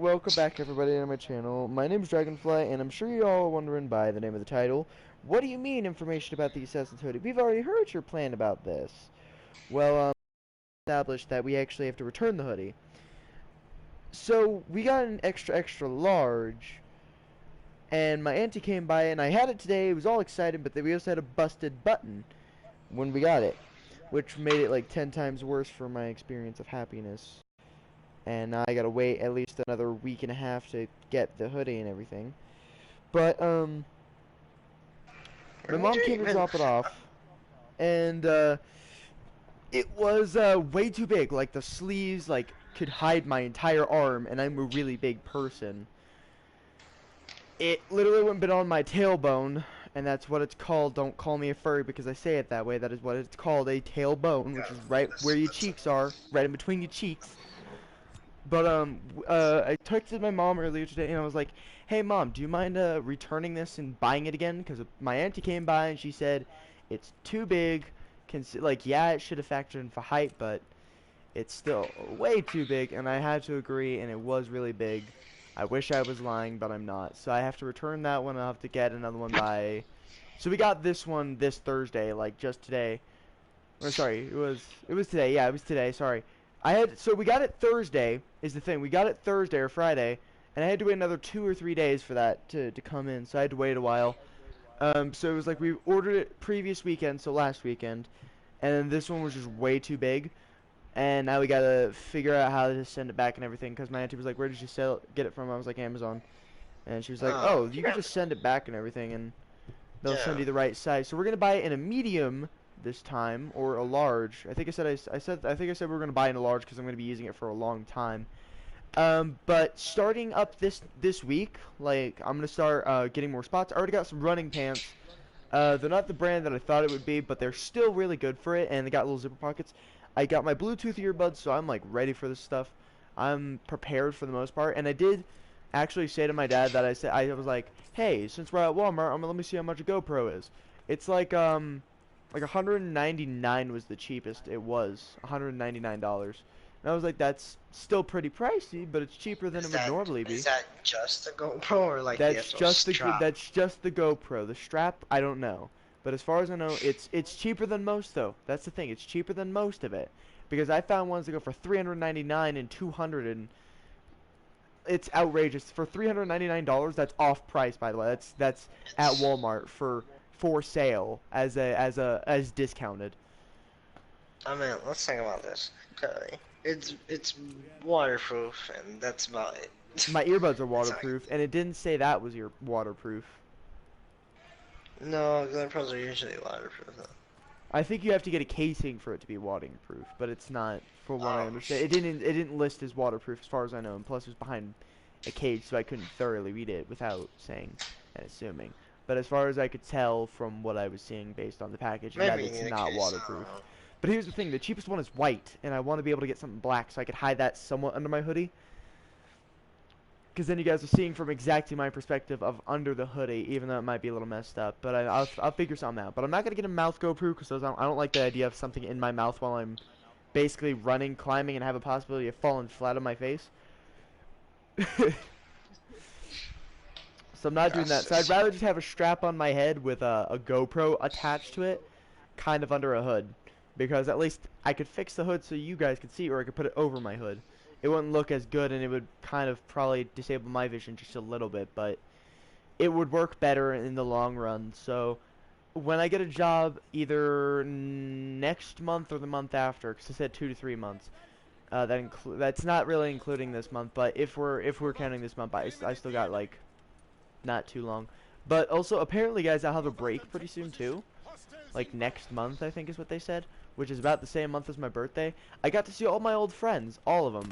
welcome back everybody on my channel. My name is Dragonfly, and I'm sure you all are wondering by the name of the title, what do you mean information about the Assassin's Hoodie? We've already heard your plan about this. Well, established that we actually have to return the hoodie. So, we got an extra large, and my auntie came by, and I had it today. It was all excited, but then we also had a busted button when we got it, which made it like 10 times worse for my experience of happiness. And now I gotta wait at least another week and a half to get the hoodie and everything. But my When mom did you came to even? drop it off, and it was way too big. Like the sleeves like could hide my entire arm, and I'm a really big person. It literally wouldn't been on my tailbone, and that's what it's called. Don't call me a furry because I say it that way. That is what it's called, a tailbone, which Yeah, is right where your that's cheeks are, right in between your cheeks. But I texted my mom earlier today, and I was like, "Hey, mom, do you mind returning this and buying it again?" Because my auntie came by and she said it's too big. Like, yeah, it should have factored in for height, but it's still way too big. And I had to agree, and it was really big. I wish I was lying, but I'm not. So I have to return that one. I'll have to get another one by. So we got this one this Thursday, like just today. Or sorry, it was today. Yeah, it was today. Sorry. So we got it Thursday is the thing. We got it Thursday or Friday, and I had to wait another 2 or 3 days for that to come in. So I had to wait a while. So it was like we ordered it previous weekend, so last weekend, and then this one was just way too big, and now we gotta figure out how to send it back and everything. Cause my auntie was like, "Where did you get it from?" I was like, "Amazon," and she was like, "Oh, you could yeah, just send it back and everything, and they'll send yeah. you the right size." So we're gonna buy it in a medium this time, or a large. I think I said we were gonna buy in a large because I'm gonna be using it for a long time. But starting up this week, like I'm gonna start getting more spots. I already got some running pants. They're not the brand that I thought it would be, but they're still really good for it, and they got little zipper pockets. I got my Bluetooth earbuds, so I'm like ready for this stuff. I'm prepared for the most part, and I did actually say to my dad that I was like, hey, since we're at Walmart, let me see how much a GoPro is. It's like 199 was the cheapest. It was $199. And I was like, that's still pretty pricey, but it's cheaper than Is it would that normally is be. that just the GoPro or like the actual strap? That's just the GoPro. The strap, I don't know. But as far as I know, it's cheaper than most though. That's the thing. It's cheaper than most of it. Because I found ones that go for 399 and 200 and it's outrageous. For $399, that's off price by the way. That's at It's. Walmart for sale as discounted. I mean, let's think about this. Okay, it's waterproof, and that's about it. My earbuds are It's like waterproof and it didn't say that was your waterproof. no, GoPros are usually waterproof though. I think you have to get a casing for it to be waterproof, but it's not, for what I understand. It didn't list as waterproof as far as I know, and plus it was behind a cage, so I couldn't thoroughly read it without saying and assuming. But as far as I could tell from what I was seeing based on the package, that Maybe it's in a not case, I don't waterproof. know. But here's the thing, the cheapest one is white, and I want to be able to get something black so I could hide that somewhat under my hoodie. Because then you guys are seeing from exactly my perspective of under the hoodie, even though it might be a little messed up. But I'll figure something out. But I'm not going to get a mouth GoPro because I don't like the idea of something in my mouth while I'm basically running, climbing, and have a possibility of falling flat on my face. So I'm not doing that. That's So I'd just rather just have a strap on my head with a GoPro attached to it, kind of under a hood. Because at least I could fix the hood so you guys could see, or I could put it over my hood. It wouldn't look as good, and it would kind of probably disable my vision just a little bit, but it would work better in the long run. So when I get a job, either next month or the month after, because I said 2 to 3 months, that's not really including this month, but if we're counting this month, I still got like not too long. But also apparently, guys, I'll have a break pretty soon too, like next month I think is what they said, which is about the same month as my birthday. I got to see all my old friends, all of them.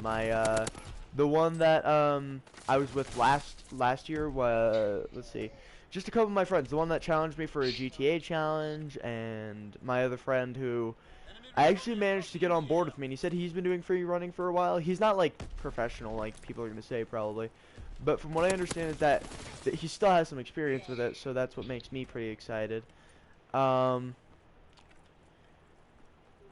The one that I was with last year was, let's see, just a couple of my friends. The one that challenged me for a GTA challenge, and my other friend who I actually managed to get on board with me. And he said he's been doing free running for a while. He's not like professional, like people are gonna say probably, but from what I understand is that he still has some experience with it. So that's what makes me pretty excited. Um,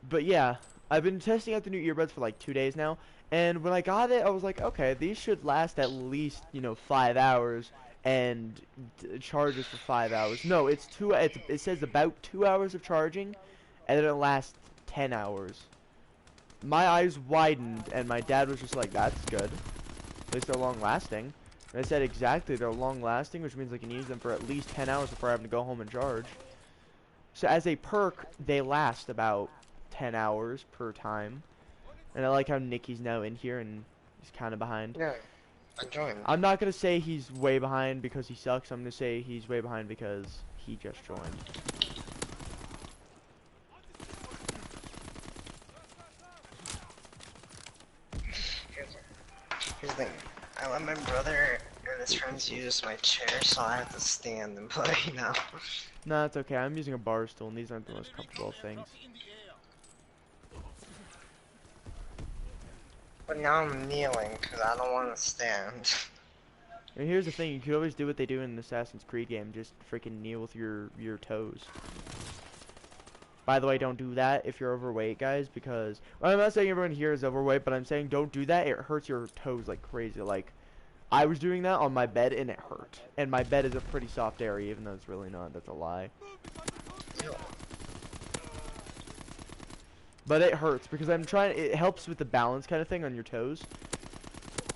but yeah, I've been testing out the new earbuds for like 2 days now, And when I got it, I was like, okay, these should last at least, you know, 5 hours and charges for 5 hours. No, it says about 2 hours of charging, and then it lasts 10 hours. My eyes widened, and my dad was just like, that's good. At least they're long lasting. And I said, exactly, they're long lasting, which means I can use them for at least 10 hours before I have to go home and charge. So as a perk, they last about 10 hours per time. And I like how Nikki's now in here and he's kind of behind. Yeah, I joined. I'm not going to say he's way behind because he sucks. I'm going to say he's way behind because he just joined. Here's the thing. I let my brother and his friends use my chair, so I have to stand and play now. No, it's okay. I'm using a bar stool, and these aren't the most comfortable of things. But now I'm kneeling because I don't want to stand. And here's the thing, you could always do what they do in an Assassin's Creed game, just freaking kneel with your toes. By the way, don't do that if you're overweight, guys, because, well, I'm not saying everyone here is overweight, but I'm saying don't do that. It hurts your toes like crazy. Like, I was doing that on my bed, and it hurt. And my bed is a pretty soft area, even though it's really not. That's a lie. But it hurts, because it helps with the balance kind of thing on your toes.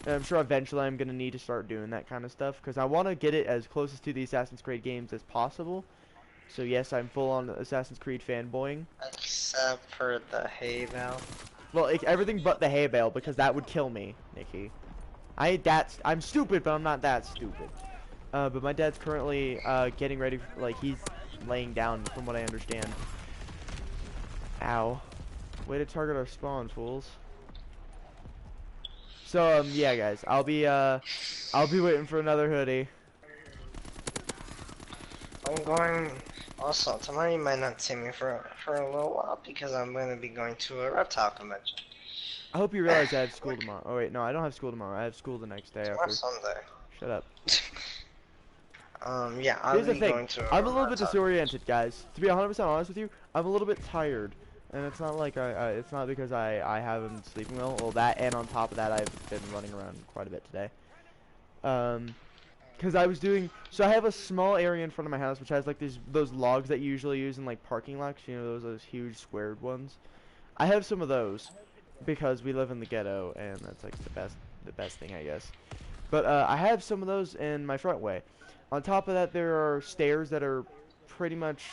And I'm sure eventually I'm going to need to start doing that kind of stuff, because I want to get it as close to the Assassin's Creed games as possible. So yes, I'm full on Assassin's Creed fanboying. Except for the hay bale. Well, everything but the hay bale, because that would kill me, Nikki. I'm stupid, but I'm not that stupid. But my dad's currently getting ready, like he's laying down, from what I understand. Ow. Way to target our spawn, fools. So yeah, guys, I'll be waiting for another hoodie. I'm going. Also, tomorrow you might not see me for a little while because I'm going to be going to a reptile convention. I hope you realize I have school tomorrow. Oh wait, no, I don't have school tomorrow. I have school the next day after. Sunday. Shut up. Yeah, I'll Here's the be thing. going to I'm a little bit disoriented, guys. To be 100% honest with you, I'm a little bit tired. And it's not like it's not because I haven't been sleeping well. Well, that, and on top of that, I've been running around quite a bit today. Because so I have a small area in front of my house which has like those logs that you usually use in like parking lots, you know, those huge squared ones. I have some of those because we live in the ghetto, and that's like the best thing, I guess. But I have some of those in my front way. On top of that, there are stairs that are pretty much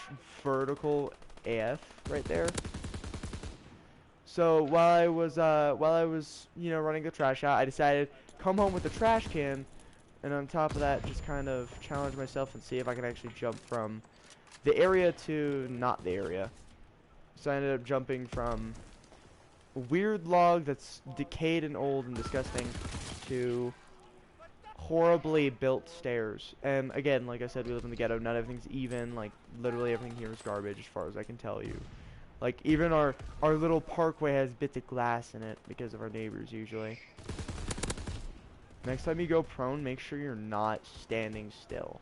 vertical AF right there. So while I was you know, running the trash out, I decided come home with the trash can, and on top of that, just kind of challenge myself and see if I can actually jump from the area to not the area. So I ended up jumping from a weird log that's decayed and old and disgusting to horribly built stairs. And again, like I said, we live in the ghetto. Not everything's even. Like, literally everything here is garbage as far as I can tell you. Like, even our little parkway has bits of glass in it because of our neighbors usually. Next time you go prone, make sure you're not standing still.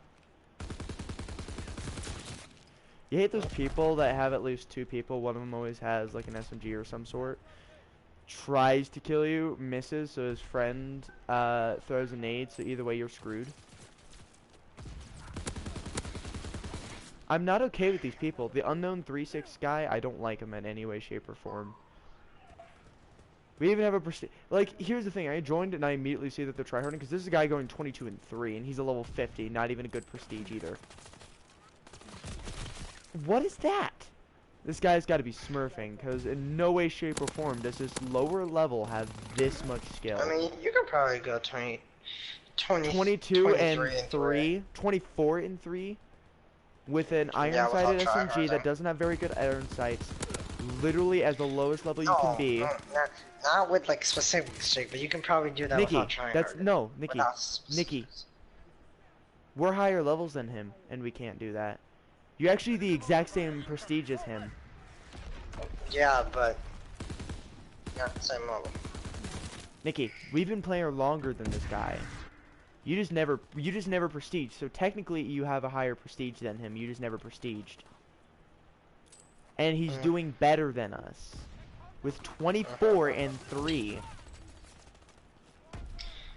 You hate those people that have at least two people. One of them always has like an SMG or some sort. Tries to kill you, misses, so his friend throws a nade, so either way you're screwed. I'm not okay with these people. The unknown 3-6 guy, I don't like him in any way, shape, or form. We even have a prestige. Like, here's the thing. I joined and I immediately see that they're tryharding because this is a guy going 22 and 3, and he's a level 50. Not even a good prestige either. What is that? This guy's got to be smurfing, because in no way, shape, or form does this lower level have this much skill. I mean, you could probably go 22 and 3, 24 and 3, with an iron-sighted SMG that doesn't have very good iron sights, literally as the lowest level you can be. No, not with like specific stick, but you can probably do that without trying. Nikki. We're higher levels than him, and we can't do that. You're actually the exact same prestige as him. Yeah, but not the same level. Nikki, we've been playing longer than this guy. You just never prestiged. So technically, you have a higher prestige than him. You just never prestiged. And he's doing better than us with 24 and 3.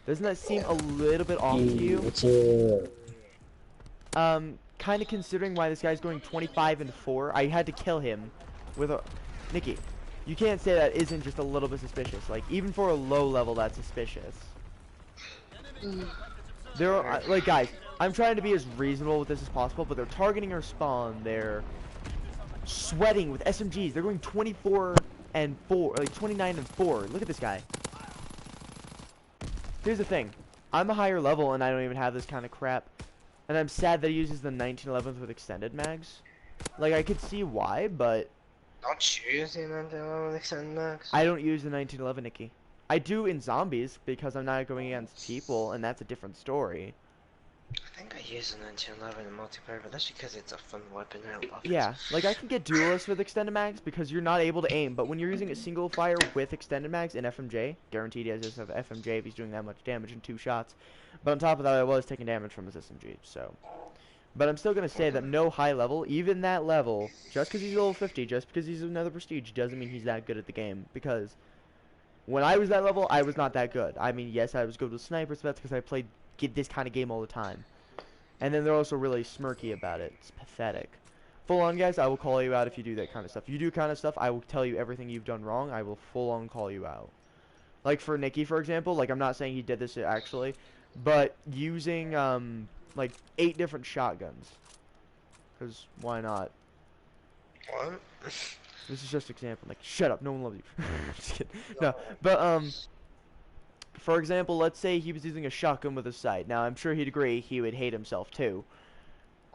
Doesn't that seem a little bit off to Hey, you? what's up? Kind of considering why this guy's going 25 and 4. I had to kill him with a... Nikki, you can't say that isn't just a little bit suspicious. Like, even for a low level, that's suspicious. There are, like, guys, I'm trying to be as reasonable with this as possible, but they're targeting our spawn. They're sweating with SMGs. They're going 24 and 4, like 29 and 4. Look at this guy. Here's the thing. I'm a higher level, and I don't even have this kind of crap. And I'm sad that he uses the 1911s with extended mags. Like, I could see why, but... Don't you use the 1911 extended max? I don't use the 1911, Nikki. I do in zombies, because I'm not going against people, and that's a different story. I think I use the 1911 in multiplayer, but that's because it's a fun weapon and I love it. Yeah, like I can get duelists with extended mags, because you're not able to aim, but when you're using a single fire with extended mags in FMJ, guaranteed he has this of FMJ if he's doing that much damage in 2 shots. But on top of that, I was taking damage from his SMG, so... But I'm still going to say that no high level, even that level, just because he's level 50, just because he's another prestige, doesn't mean he's that good at the game. Because when I was that level, I was not that good. I mean, yes, I was good with snipers, but that's because I played this kind of game all the time. And then they're also really smirky about it. It's pathetic. Full on, guys, I will call you out if you do that kind of stuff. You do kind of stuff, I will tell you everything you've done wrong. I will full on call you out. Like for Nikki, for example, like I'm not saying he did this actually, but using, like 8 different shotguns. Because why not? What? This is just an example. Like, shut up, no one loves you. Just kidding. No, but for example, let's say he was using a shotgun with a sight. Now, I'm sure he'd agree he would hate himself too.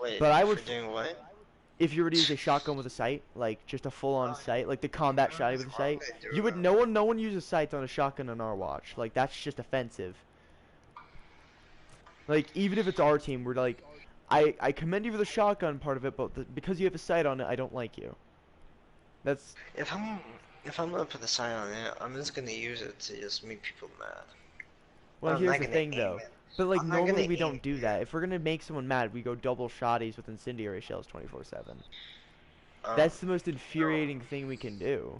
Wait, But I would, for doing what? if you were to use a shotgun with a sight, like just a full-on sight, like the combat shotty with a sight, you would. No one uses sights on a shotgun on our watch. Like that's just offensive. Like, even if it's our team, we're like, I commend you for the shotgun part of it, but because you have a sight on it, I don't like you. That's... If I'm gonna put the sign on it, I'm just gonna use it to just make people mad. Well, I'm here's not the gonna thing, aim though. it. But, like, I'm not normally gonna we aim don't do it. that. If we're gonna make someone mad, we go double shotties with incendiary shells 24/7. Um, That's the most infuriating thing we can do.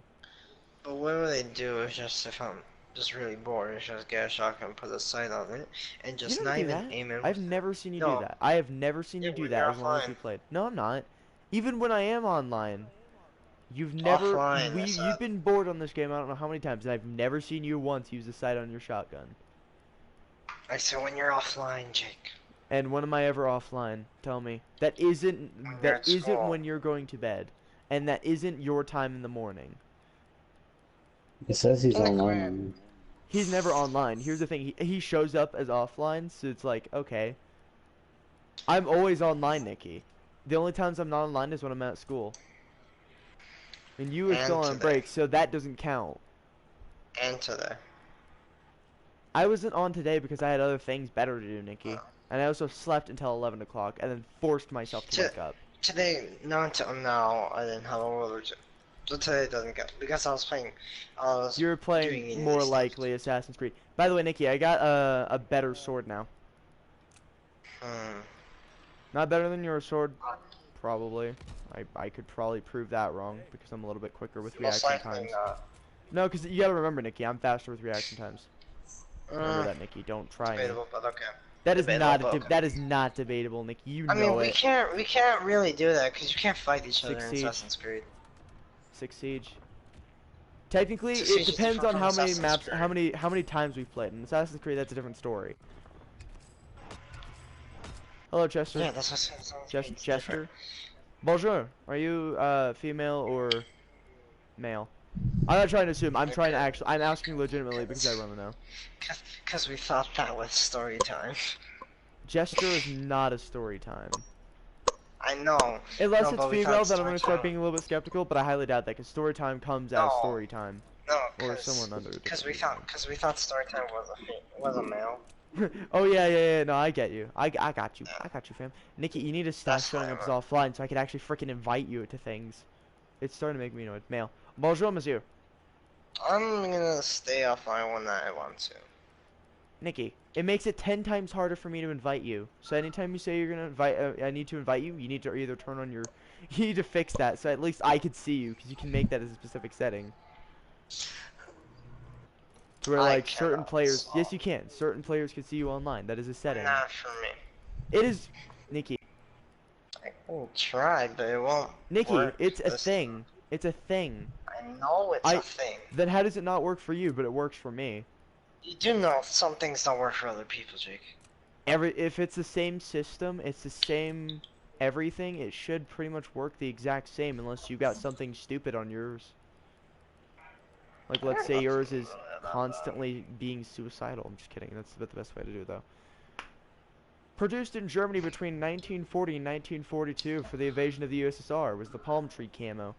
But what they do is just if I'm just really bored, is just get a shotgun, put a sight on it, and You just don't not do even that. aim it. I've never seen you do No, that. I have never seen you yeah, do when that you're as long as offline. we played. No, I'm not. Even when I am online. You've never, Offline, I you've said. been bored on this game, I don't know how many times, and I've never seen you once use a sight on your shotgun. I said when you're offline, Jake. And when am I ever offline? Tell me. That When isn't, you're that at isn't school. when you're going to bed. And that isn't your time in the morning. It says he's In the crib. online. He's never online. Here's the thing, he shows up as offline, so it's like, okay. I'm always online, Nikki. The only times I'm not online is when I'm at school. And you are still And on today. break, so that doesn't count. And today. I wasn't on today because I had other things better to do, Nikki. Oh. And I also slept until 11 o'clock and then forced myself to T wake up. Today, not until now, I didn't have a ruler. So today doesn't count because I was playing. I was You're doing playing easy more stuff. likely Assassin's Creed. By the way, Nikki, I got a better sword now. Hmm. Not better than your sword, probably. I could probably prove that wrong because I'm a little bit quicker with Most reaction likely times. not. No, because you gotta remember, Nikki, I'm faster with reaction times. Remember Uh, that, Nikki. Don't try me. debatable, but okay. That is Debatable, not but okay. that is not debatable, Nikki. You I mean, know it. we can't really do that because you can't fight each other Six in Siege. Assassin's Creed. 6 Siege. Technically, Six it Siege is depends different on from how many Assassin's maps, Creed. how many times we've played. In Assassin's Creed, that's a different story. Hello, Chester. Yeah, that's what Assassin's Creed is different. Chester. Bonjour. Are you female or male? I'm not trying to assume. I'm trying to Okay. actually. I'm asking legitimately because I want to know. Cause we thought that was story time. Jester is not a story time. I know. Unless No, it's but we female, thought then I'm story gonna start time. being a little bit skeptical. But I highly doubt that because story time comes as No, story time no, or someone under. cause we thought story time was a male. Oh yeah. No, I get you. I got you. I got you, fam. Nikki, you need to stop That's showing fine, up as man. offline so I could actually freaking invite you to things. It's starting to make me annoyed. Male. Bonjour, monsieur. I'm gonna stay offline when I want to. Nikki, it makes it 10 times harder for me to invite you. So anytime you say you're gonna invite, I need to invite you, you need to either turn on your, you need to fix that so at least I could see you because you can make that as a specific setting. To where I like certain cannot. players, yes you can. Certain players can see you online. That is a setting. Not for me. It is, Nikki. I can try, but it won't Nikki, work. it's a This, thing. It's a thing. I know it's a thing. Then how does it not work for you, but it works for me? You do know some things don't work for other people, Jake. If it's the same system, it's the same everything, it should pretty much work the exact same unless you got something stupid on yours. Like let's say yours is constantly being suicidal. I'm just kidding. That's about the best way to do it though. Produced in Germany between 1940 and 1942 for the invasion of the USSR was the palm tree camo.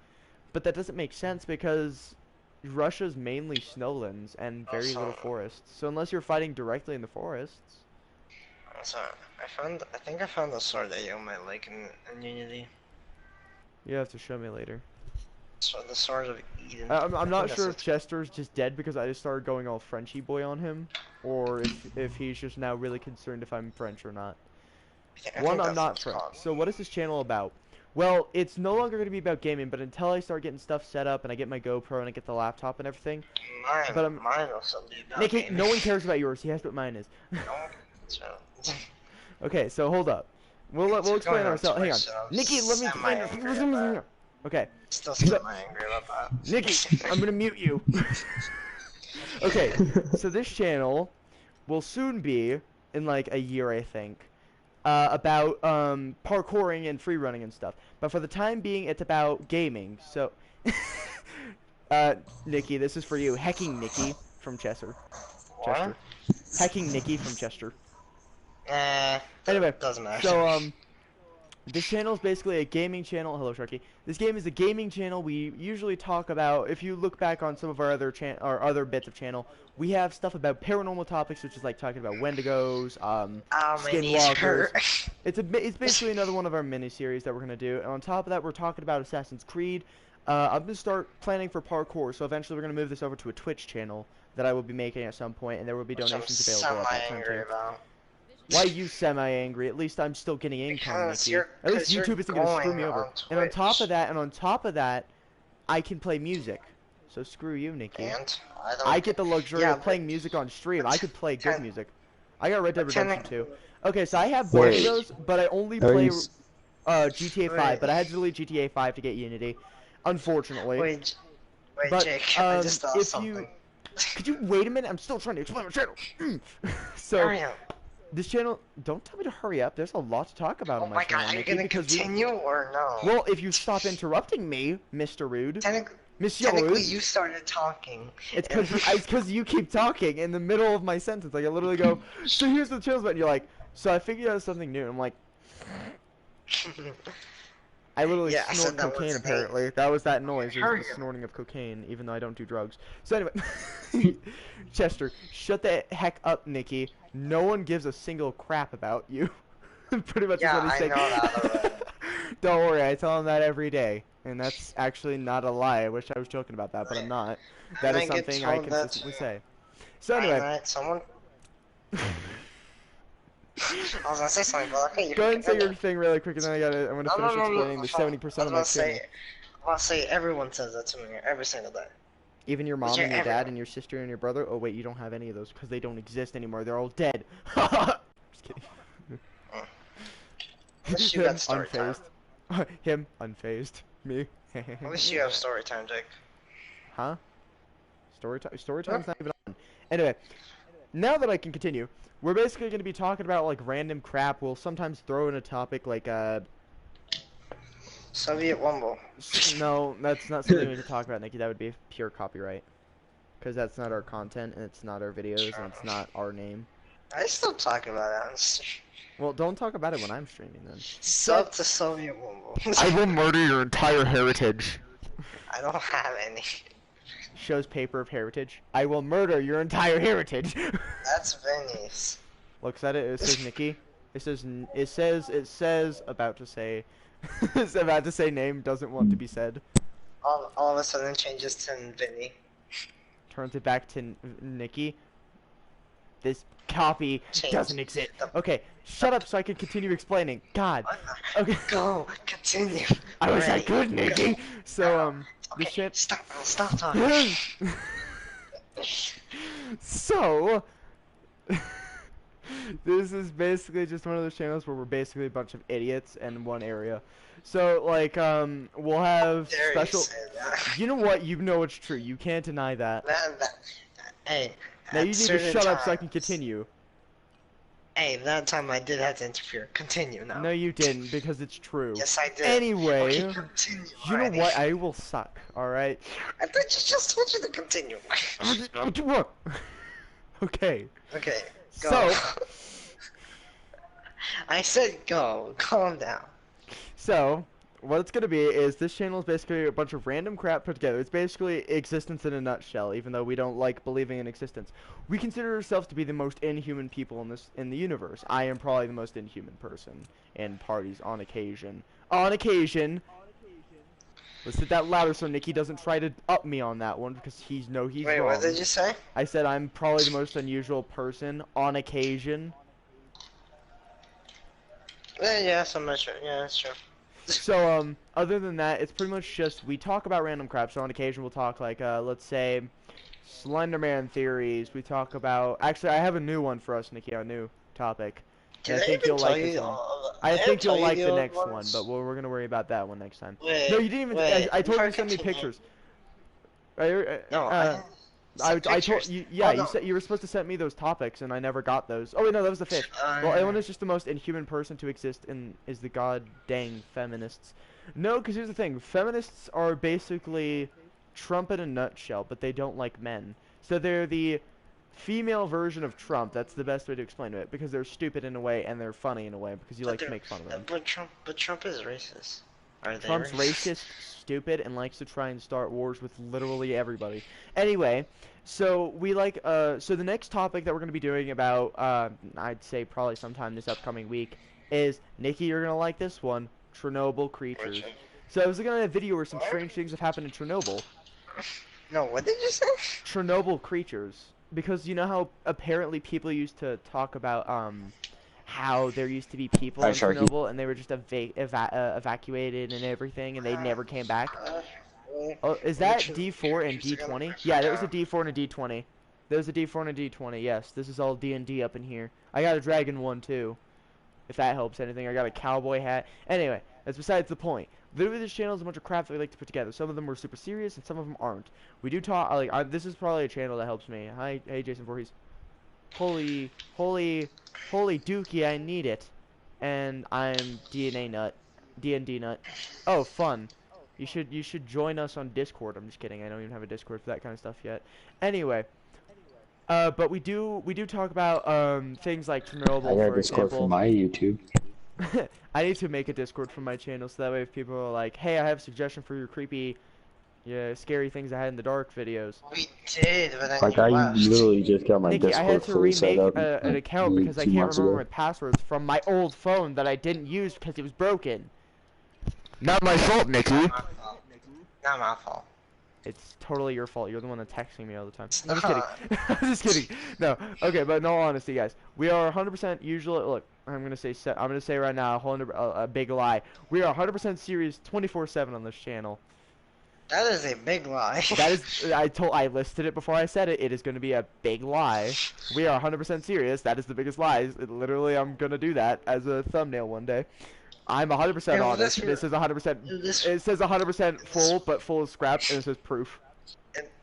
But that doesn't make sense because Russia's mainly snowlands and very little forests. So unless you're fighting directly in the forests. So I think I found the sword that you might like in Unity. You have to show me later. So the sword of Eden. I'm not sure if Chester's just dead because I just started going all Frenchy boy on him, or if he's just now really concerned if I'm French or not. One, I'm not French. So what is this channel about? Well, it's no longer going to be about gaming, but until I start getting stuff set up and I get my GoPro and I get the laptop and everything. Mine also be about Nikki, gaming. no one cares about yours. Yes, but mine is. So, Okay, so hold up. We'll explain ourselves. Hang on, Nikki, let me explain. Okay. Still semi-angry about that. Nikki, I'm gonna mute you. Okay, so this channel will soon be, in like a year I think, about parkouring and free running and stuff. But for the time being, it's about gaming. So, Nikki, this is for you. Hecking Nikki from Chester. What? Hecking Nikki from Chester. Anyway, doesn't matter. So this channel is basically a gaming channel. Hello, Sharky. This game is a gaming channel. We usually talk about, if you look back on some of our other bits of channel, we have stuff about paranormal topics, which is like talking about Wendigos, skinwalkers. It's basically another one of our mini series that we're gonna do. And on top of that, we're talking about Assassin's Creed. I'm gonna start planning for parkour, so eventually we're gonna move this over to a Twitch channel that I will be making at some point, and there will be donations available at that time too. Why are you semi-angry? At least I'm still getting income, Nikki. At least YouTube isn't gonna screw me over. And on top of that, I can play music. So screw you, Nikki. And I get the luxury of playing music on stream. I could play good music. I got Red Dead Redemption 2. Okay, so I have both of those, but I only play GTA 5. But I had to delete GTA 5 to get Unity, unfortunately. Wait, but, Jake, I just thought something. Could you wait a minute? I'm still trying to explain my channel. So. This channel, don't tell me to hurry up. There's a lot to talk about on my channel. God, are you gonna continue or no? Well, if you stop interrupting me, Mr. Rude. Technically, you started talking. It's because you keep talking in the middle of my sentence. Like I literally go, so here's the channel button. You're like, so I figured out something new. I'm like, I literally snort cocaine apparently. That was that noise. It was the snorting of cocaine, even though I don't do drugs. So anyway, Chester, shut the heck up, Nikki. No one gives a single crap about you. Pretty much is what he's saying. I know that. Don't worry, I tell him that every day. And that's actually not a lie. I wish I was joking about that, but I'm not. That is something I consistently say. So anyway. Someone... I was gonna say something, but okay. Go ahead and say your thing really quick, and then I'm gonna finish explaining the 70% of my channel. I'll say everyone says that to me every single day. Even your mom and your dad and your sister and your brother? Oh wait, you don't have any of those because they don't exist anymore. They're all dead. Just kidding. At least you got story time. Him, unfazed. Me. At least you have story time, Jake. Huh? Story time? Story time's not even on. Anyway, now that I can continue, we're basically going to be talking about like random crap. We'll sometimes throw in a topic like Soviet Wumble. No, that's not something we can talk about, Nikki. That would be pure copyright. Because that's not our content, and it's not our videos, and it's not our name. I still talk about it. Well, don't talk about it when I'm streaming, then. Sub to Soviet Wumble. I will murder your entire heritage. I don't have any. Shows paper of heritage. I will murder your entire heritage. That's Vinny's. Looks at it. It says Nikki. It says about to say. It's about to say name doesn't want to be said. All of a sudden changes to Vinny. Turns it back to Nikki. This copy doesn't exist. Okay, shut up so I can continue explaining. God. Okay. Go, continue. I wish I could, Nikki. So okay, this shit. Stop talking. So, this is basically just one of those channels where we're basically a bunch of idiots in one area. So, like, we'll have Dare you special. say that? You know what? You know it's true. You can't deny that. Hey, Now you at need to certain shut up so I can times. continue. Hey, that time I did have to interfere. Continue now. No, you didn't, because it's true. Yes, I did. Anyway, Okay, continue you know already. what? I will suck, alright? I thought you just told you to continue. Okay, Okay, go. so, I said go. Calm down. so, what it's gonna be is this channel is basically a bunch of random crap put together. It's basically existence in a nutshell, even though we don't like believing in existence. We consider ourselves to be the most inhuman people in the universe. I am probably the most inhuman person in parties on occasion. On occasion. Let's hit that louder so Nikki doesn't try to up me on that one because he's Wait, wrong. what did you say? I said I'm probably the most unusual person on occasion. Yeah, so much. Yeah, that's true. So, other than that, it's pretty much just we talk about random crap. So on occasion we'll talk like, let's say, Slenderman theories. We talk about. Actually, I have a new one for us, Nikki. A new topic. And Did I I think even you'll tell like this you? one. Did I I ever think tell you'll you like the the old next one, ones? but we're gonna worry about that one next time. Wait, No, you didn't even. wait. I told Before you to send me continue. pictures. No, I sent told pictures. you, yeah, Oh, you no. said you were supposed to send me those topics, and I never got those. Oh wait, no, that was the fish. Well, Ellen is just the most inhuman person to exist, and is the god dang feminists. No, because here's the thing: feminists are basically Trump in a nutshell, but they don't like men. So they're the female version of Trump. That's the best way to explain it, because they're stupid in a way and they're funny in a way because you like to make fun of them. But Trump is racist. Are they Trump's racist, stupid, and likes to try and start wars with literally everybody. Anyway, so we like, so the next topic that we're going to be doing about, I'd say probably sometime this upcoming week, is, Nikki, you're going to like this one, Chernobyl creatures. So I was looking at a video where some strange things have happened in Chernobyl. No, what did you say? Chernobyl creatures. Because you know how apparently people used to talk about, how there used to be people in Chernobyl and they were just evacuated and everything and they never came back. Oh, is that D4 and D20? Yeah, there was a D4 and a D20. There's a D4 and a D20. Yes, this is all D&D up in here. I got a dragon one too. If that helps anything, I got a cowboy hat. Anyway, that's besides the point. Literally, this channel is a bunch of crap that we like to put together. Some of them were super serious, and some of them aren't. We do talk. This is probably a channel that helps me. Hi, hey, Jason Voorhees. Holy dookie, I need it. And I'm D&D nut. Oh, fun. You should join us on Discord. I'm just kidding. I don't even have a Discord for that kind of stuff yet. Anyway, but we do talk about things like Chernobyl, I got for Discord for example. my YouTube. I need to make a Discord for my channel so that way if people are like, "Hey, I have a suggestion for your creepy, scary things I had in the dark videos." We did, but then Like, you I left. literally just got my Nikki, I had Discord to fully set remake up an like account because I 2 can't months remember ago. my passwords from my old phone that I didn't use because it was broken. Not my fault, Nikki. Not my fault. Not my fault. It's totally your fault. You're the one that's texting me all the time. It's I'm just kidding. not. I'm just kidding. No. Okay, but in all honesty, guys, we are 100% usually. Look, I'm gonna say right now a big lie. We are 100% serious 24/7 on this channel. That is a big lie. That is, I listed it before I said it. It is going to be a big lie. We are 100% serious. That is the biggest lie. Literally, I'm going to do that as a thumbnail one day. I'm 100% Yeah, well, honest. This is 100%. It says 100% full, but full of scraps, and it says proof.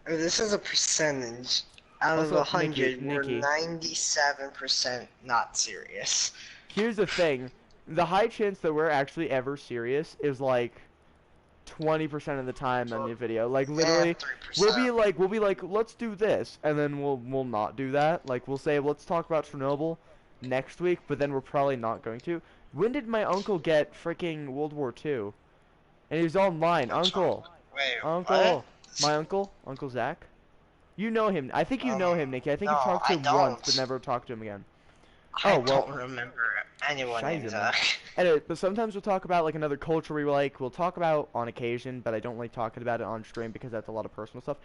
This is a percentage. Out of Also, 100, we're Nikki. 97% not serious. Here's the thing: the high chance that we're actually ever serious is like 20% of the time on the video. Like literally, 3%. we'll be like, let's do this, and then we'll not do that. Like we'll say, let's talk about Chernobyl next week, but then we're probably not going to. When did my uncle get freaking World War II? And he was online. Uncle, Wait, Uncle, what? my Uncle Zach. You know him. I think you know him, Nikki. I think no, you talked to I him don't. once, but never talked to him again. I Oh, well. don't remember anyone named Scheiße, man. Zach. Anyway, but sometimes we'll talk about like another culture we like. We'll talk about on occasion, but I don't like talking about it on stream because that's a lot of personal stuff.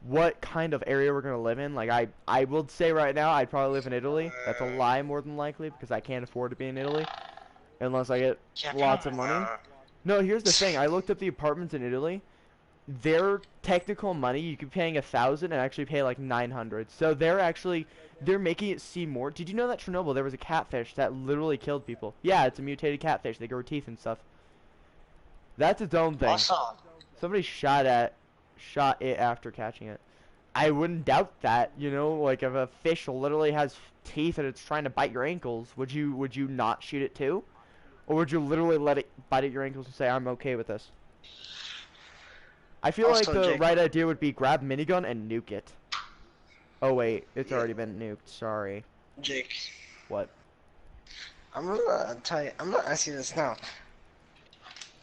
What kind of area we're gonna live in? Like I will say right now, I'd probably live in Italy. That's a lie more than likely because I can't afford to be in Italy unless I get Yeah, lots of probably money. not. No, here's the thing. I looked up the apartments in Italy. their technical money, you could be paying 1,000 and actually pay like 900. So they're making it seem more. Did you know that Chernobyl there was a catfish that literally killed people? Yeah, it's a mutated catfish. They grow teeth and stuff. That's its own thing. Awesome. Somebody shot it after catching it. I wouldn't doubt that, you know, like if a fish literally has teeth and it's trying to bite your ankles, would you not shoot it too? Or would you literally let it bite at your ankles and say, I'm okay with this? I feel like Also, the Jake, right idea would be grab minigun and nuke it. Oh wait, it's Yeah. already been nuked, sorry. Jake, What? I'm gonna tell you. I'm gonna ask you this now.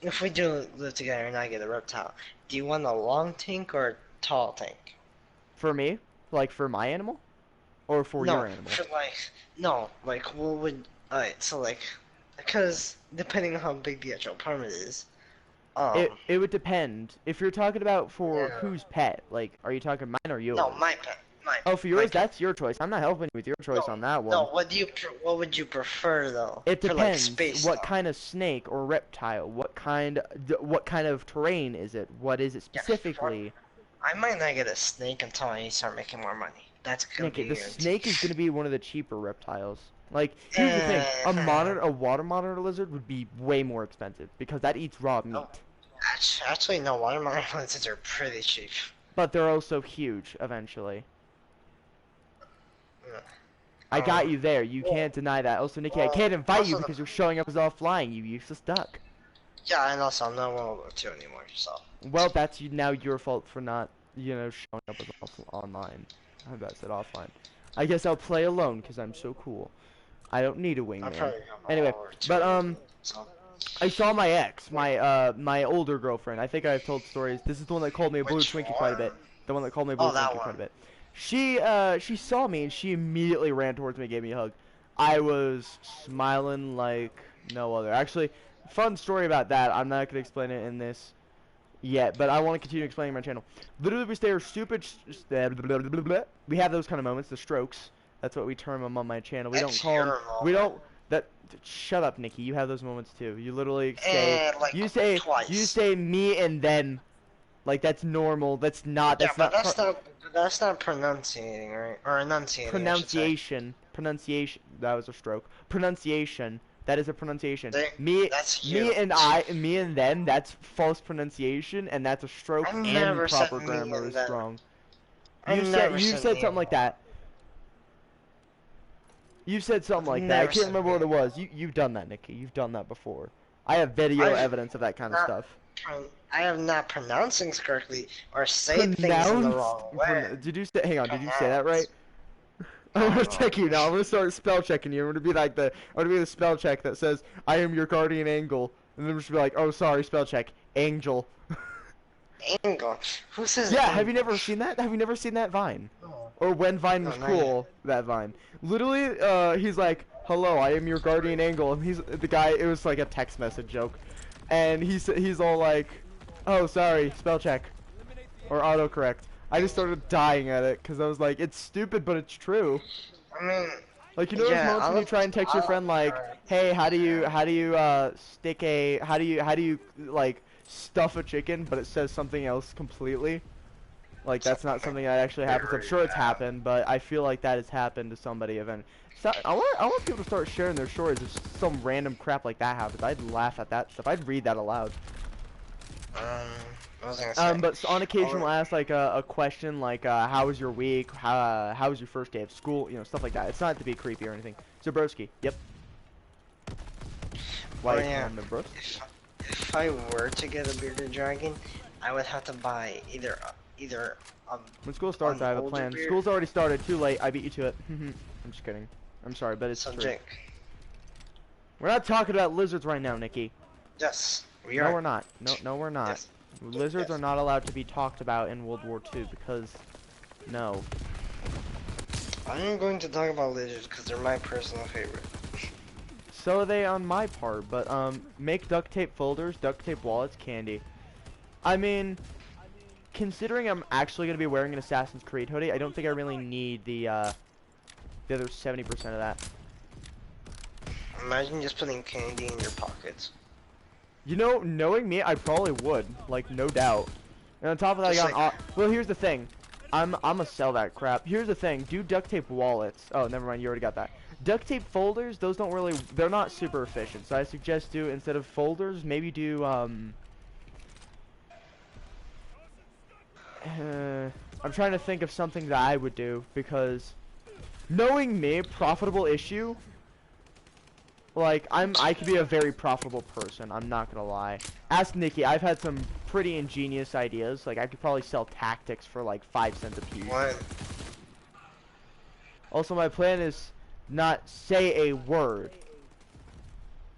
If we do live together and I get a reptile, do you want a long tank or a tall tank? For me? Like for my animal? Or for No, your animal? for no, what would, alright, so because depending on how big the actual apartment is, It would depend. If you're talking about for yeah. whose pet, like, are you talking mine or yours? No, my pet, Oh, for my yours, pet. that's your choice. I'm not helping you with your choice No, on that one. no, what would you prefer though? It For depends. space What stuff. kind of snake or reptile? What kind of terrain is it? What is it Yeah, specifically? I might not get a snake until I start making more money. That's gonna Okay, be the guaranteed. snake is going to be one of the cheaper reptiles. Like, here's the thing: a water monitor lizard would be way more expensive because that eats raw meat. Oh. Actually, no, watermelon lizards are pretty cheap. But they're also huge eventually. Yeah. I got you there. You can't deny that. Also, Nikki, I can't invite you also because you're showing up as all flying. You useless duck. Yeah, and also I'm not World War II anymore, so. Well, that's now your fault for not, showing up as online. I bet I said offline. I guess I'll play alone because I'm so cool. I don't need a I'm wingman. probably not Anyway, World War II but anymore, so. I saw my ex, my older girlfriend. I think I've told stories. This is the one that called me a blue Which Twinkie quite a bit. one? The one that called me a blue Oh, that Twinkie quite a one. bit. She saw me and she immediately ran towards me and gave me a hug. I was smiling like no other. Actually, fun story about that. I'm not gonna explain it in this yet, but I want to continue explaining my channel. Literally, we stare stupid. We have those kind of moments, the strokes. That's what we term them on my channel. We don't That's call them. your We moment. don't. That. Shut up, Nikki. You have those moments too. You literally say. Like You say. twice. You say me and them. Like that's normal. That's not. Yeah, That's but not. that's not pronunciating, right? Or enunciating, Pronunciation. That was a stroke. Pronunciation. That is a pronunciation. That's you. Me and them. That's false pronunciation, and that's a stroke. I've And never said proper me grammar and is them. strong. I've You never said said something like that. You said something like that. I never can't said remember what me. it was. You've done that, Nikki. You've done that before. I have video I've evidence of that kind of not stuff. I am not pronouncing things correctly or say things in the wrong way. Did you say? Hang on. Did you say that Pronounce. right? I'm gonna Oh, check you now. I'm gonna start spell checking you. I'm gonna be like I'm gonna be the spell check that says I am your guardian angel, and then I'm just be like, oh sorry, spell check, angel. Angle. Who says Yeah, angle? have you never seen that? Have you never seen that Vine? No. Or when Vine No, was not cool, that Vine. Literally, he's like, hello, I am your guardian angel, and he's the guy. It was like a text message joke, and he's all like, oh sorry, spell check, or autocorrect. I just started dying at it because I was like, it's stupid, but it's true. I mean, Like you know those yeah, moments when you try and text your friend like, hey, how do you stick a how do you like stuff a chicken, but it says something else completely. Like that's not something that actually happens. I'm sure it's happened, but I feel like that has happened to somebody. So I want people to start sharing their stories. If some random crap like that happens, I'd laugh at that stuff. I'd read that aloud. I was gonna say. But on occasion we'll ask like a question like, how was your week? How was your first day of school? You know, stuff like that. It's not to be creepy or anything. Zabroski. Yep. White yeah. Bros. If I were to get a bearded dragon, I would have to buy either When school starts, I have a older plan. beard. School's already started. Too late. I beat you to it. I'm just kidding. I'm sorry, but it's true. subject. We're not talking about lizards right now, Nikki. Yes, we No, are. we're not. No, we're not. Yes. Lizards Yes. are not allowed to be talked about in World War II because, no. I'm going to talk about lizards because they're my personal favorite. So are they on my part, but make duct tape folders, duct tape wallets, candy. I mean, considering I'm actually gonna be wearing an Assassin's Creed hoodie, I don't think I really need the other 70% of that. Imagine just putting candy in your pockets. You know, knowing me, I probably would, like no doubt. And on top of that, I Just got well, here's the thing. I'm gonna sell that crap. Here's the thing. Do duct tape wallets. Oh, never mind. You already got that. Duct tape folders. Those don't really. They're not super efficient. So I suggest do instead of folders, maybe do I'm trying to think of something that I would do because knowing me, profitable issue. Like, I could be a very profitable person, I'm not gonna lie. Ask Nikki, I've had some pretty ingenious ideas. Like, I could probably sell tactics for like 5 cents a piece. What? Also, my plan is not say a word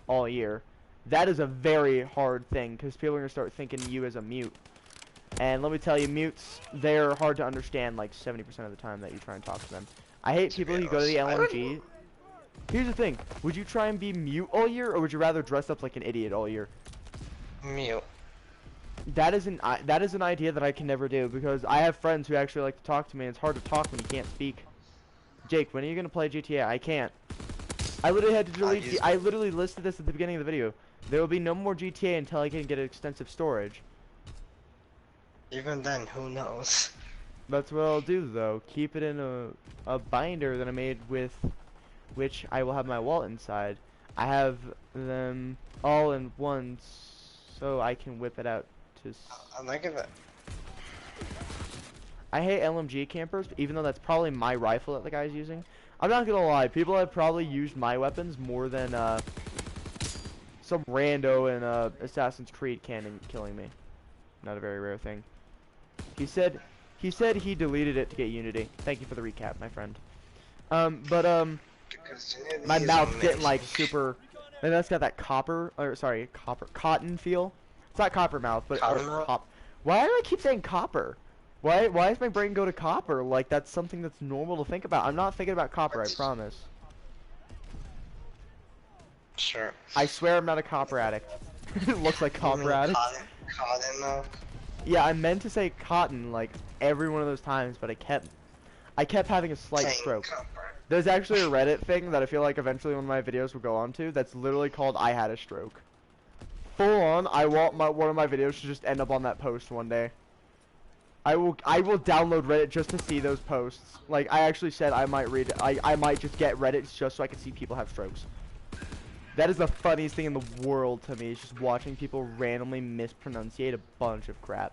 all year. That is a very hard thing, because people are gonna start thinking you as a mute. And let me tell you, mutes, they're hard to understand like 70% of the time that you try and talk to them. I hate people who go to the LMG. Here's the thing, would you try and be mute all year, or would you rather dress up like an idiot all year? Mute. That is an idea that I can never do, because I have friends who actually like to talk to me, and it's hard to talk when you can't speak. Jake, when are you gonna play GTA? I can't. I literally had to delete, I literally listed this at the beginning of the video. There will be no more GTA until I can get extensive storage. Even then, who knows? That's what I'll do though, keep it in a binder that I made with which I will have my wallet inside. I have them all in one so I can whip it out to I like it. I hate LMG campers, even though that's probably my rifle that the guy's using. I'm not gonna lie, people have probably used my weapons more than some rando in Assassin's Creed canon killing me. Not a very rare thing. He said he deleted it to get Unity. Thank you for the recap, my friend. My mouth's getting like super, and that's got that cotton feel. It's not copper mouth, but why do I keep saying copper? Why does my brain go to copper? Like that's something that's normal to think about. I'm not thinking about copper, I promise. Sure. I swear I'm not a copper addict. It looks like copper addict. Cotton though? Yeah, I meant to say cotton like every one of those times, but I kept having a slight stroke. Copper. There's actually a Reddit thing that I feel like eventually one of my videos will go on to that's literally called I Had a Stroke. Full on, I want one of my videos to just end up on that post one day. I will download Reddit just to see those posts. Like, I actually said I might read it. I might just get Reddit just so I can see people have strokes. That is the funniest thing in the world to me, is just watching people randomly mispronunciate a bunch of crap.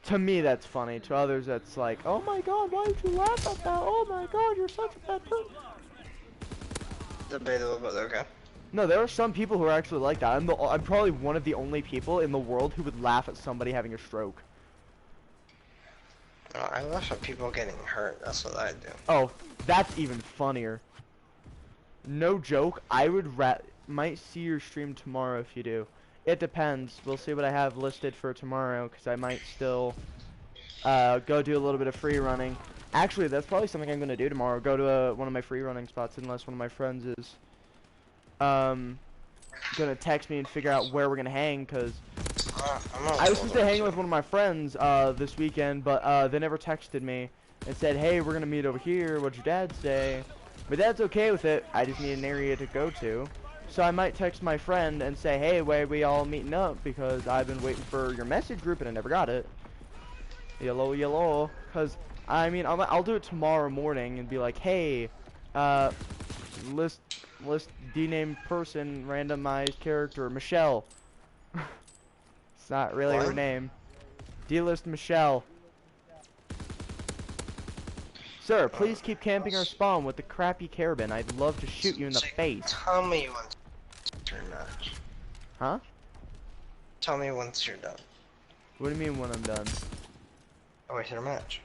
To me, that's funny. To others, that's like, oh my god, why did you laugh at that? Oh my god, you're such a bad person. Debatable, but okay. No, there are some people who are actually like that. I'm probably one of the only people in the world who would laugh at somebody having a stroke. Oh, I laugh at people getting hurt. That's what I do. Oh, that's even funnier. No joke, I would might see your stream tomorrow if you do. It depends. We'll see what I have listed for tomorrow, because I might still go do a little bit of free running. Actually, that's probably something I'm going to do tomorrow. Go to one of my free running spots, unless one of my friends is going to text me and figure out where we're going to hang, because I was supposed to hang with one of my friends this weekend, but they never texted me and said, hey, we're going to meet over here. What'd your dad say? My dad's okay with it. I just need an area to go to. So I might text my friend and say, hey, where are we all meeting up? Because I've been waiting for your message group and I never got it. Yellow, yellow. Because, I mean, I'll do it tomorrow morning and be like, hey, list D-named person, randomized character, Michelle. It's not really her name. D-list Michelle. Sir, please keep camping our spawn with the crappy carabin. I'd love to shoot you in the face. Tell me once you're match. Huh? Tell me once you're done. What do you mean when I'm done? Oh, wait, your match.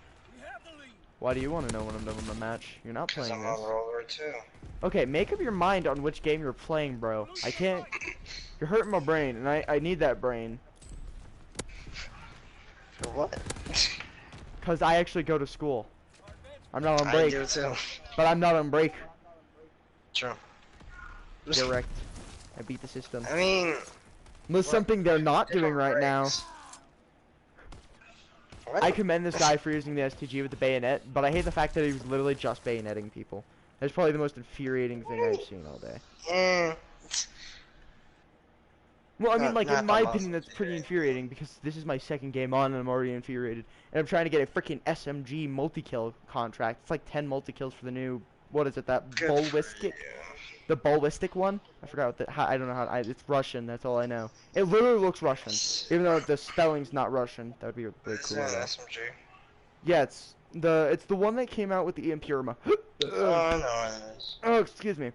Why do you want to know when I'm done with the match? You're not playing I'm this. on World War II. Okay, make up your mind on which game you're playing, bro. I can't... You're hurting my brain, and I need that brain. For what? Because I actually go to school. I'm not on break. I do too. But I'm not on break. True. You're wrecked. I beat the system. I mean... There's something they're not doing right now. What? I commend this guy for using the STG with the bayonet, but I hate the fact that he was literally just bayoneting people. That's probably the most infuriating thing I've seen all day. Well, I mean, like, in Not the my most opinion, that's pretty infuriating because this is my second game on and I'm already infuriated. And I'm trying to get a freaking SMG multi-kill contract. It's like 10 multi-kills for the new, what is it, that good for ballistic? you. The ballistic one? I forgot what the, how, I don't know how, it's Russian, that's all I know. It literally looks Russian. Even though the spelling's not Russian. That would be really Is cool, it an though. SMG? Yeah, it's the one that came out with the EMP Irma. Oh, I know what it is. Oh, excuse me.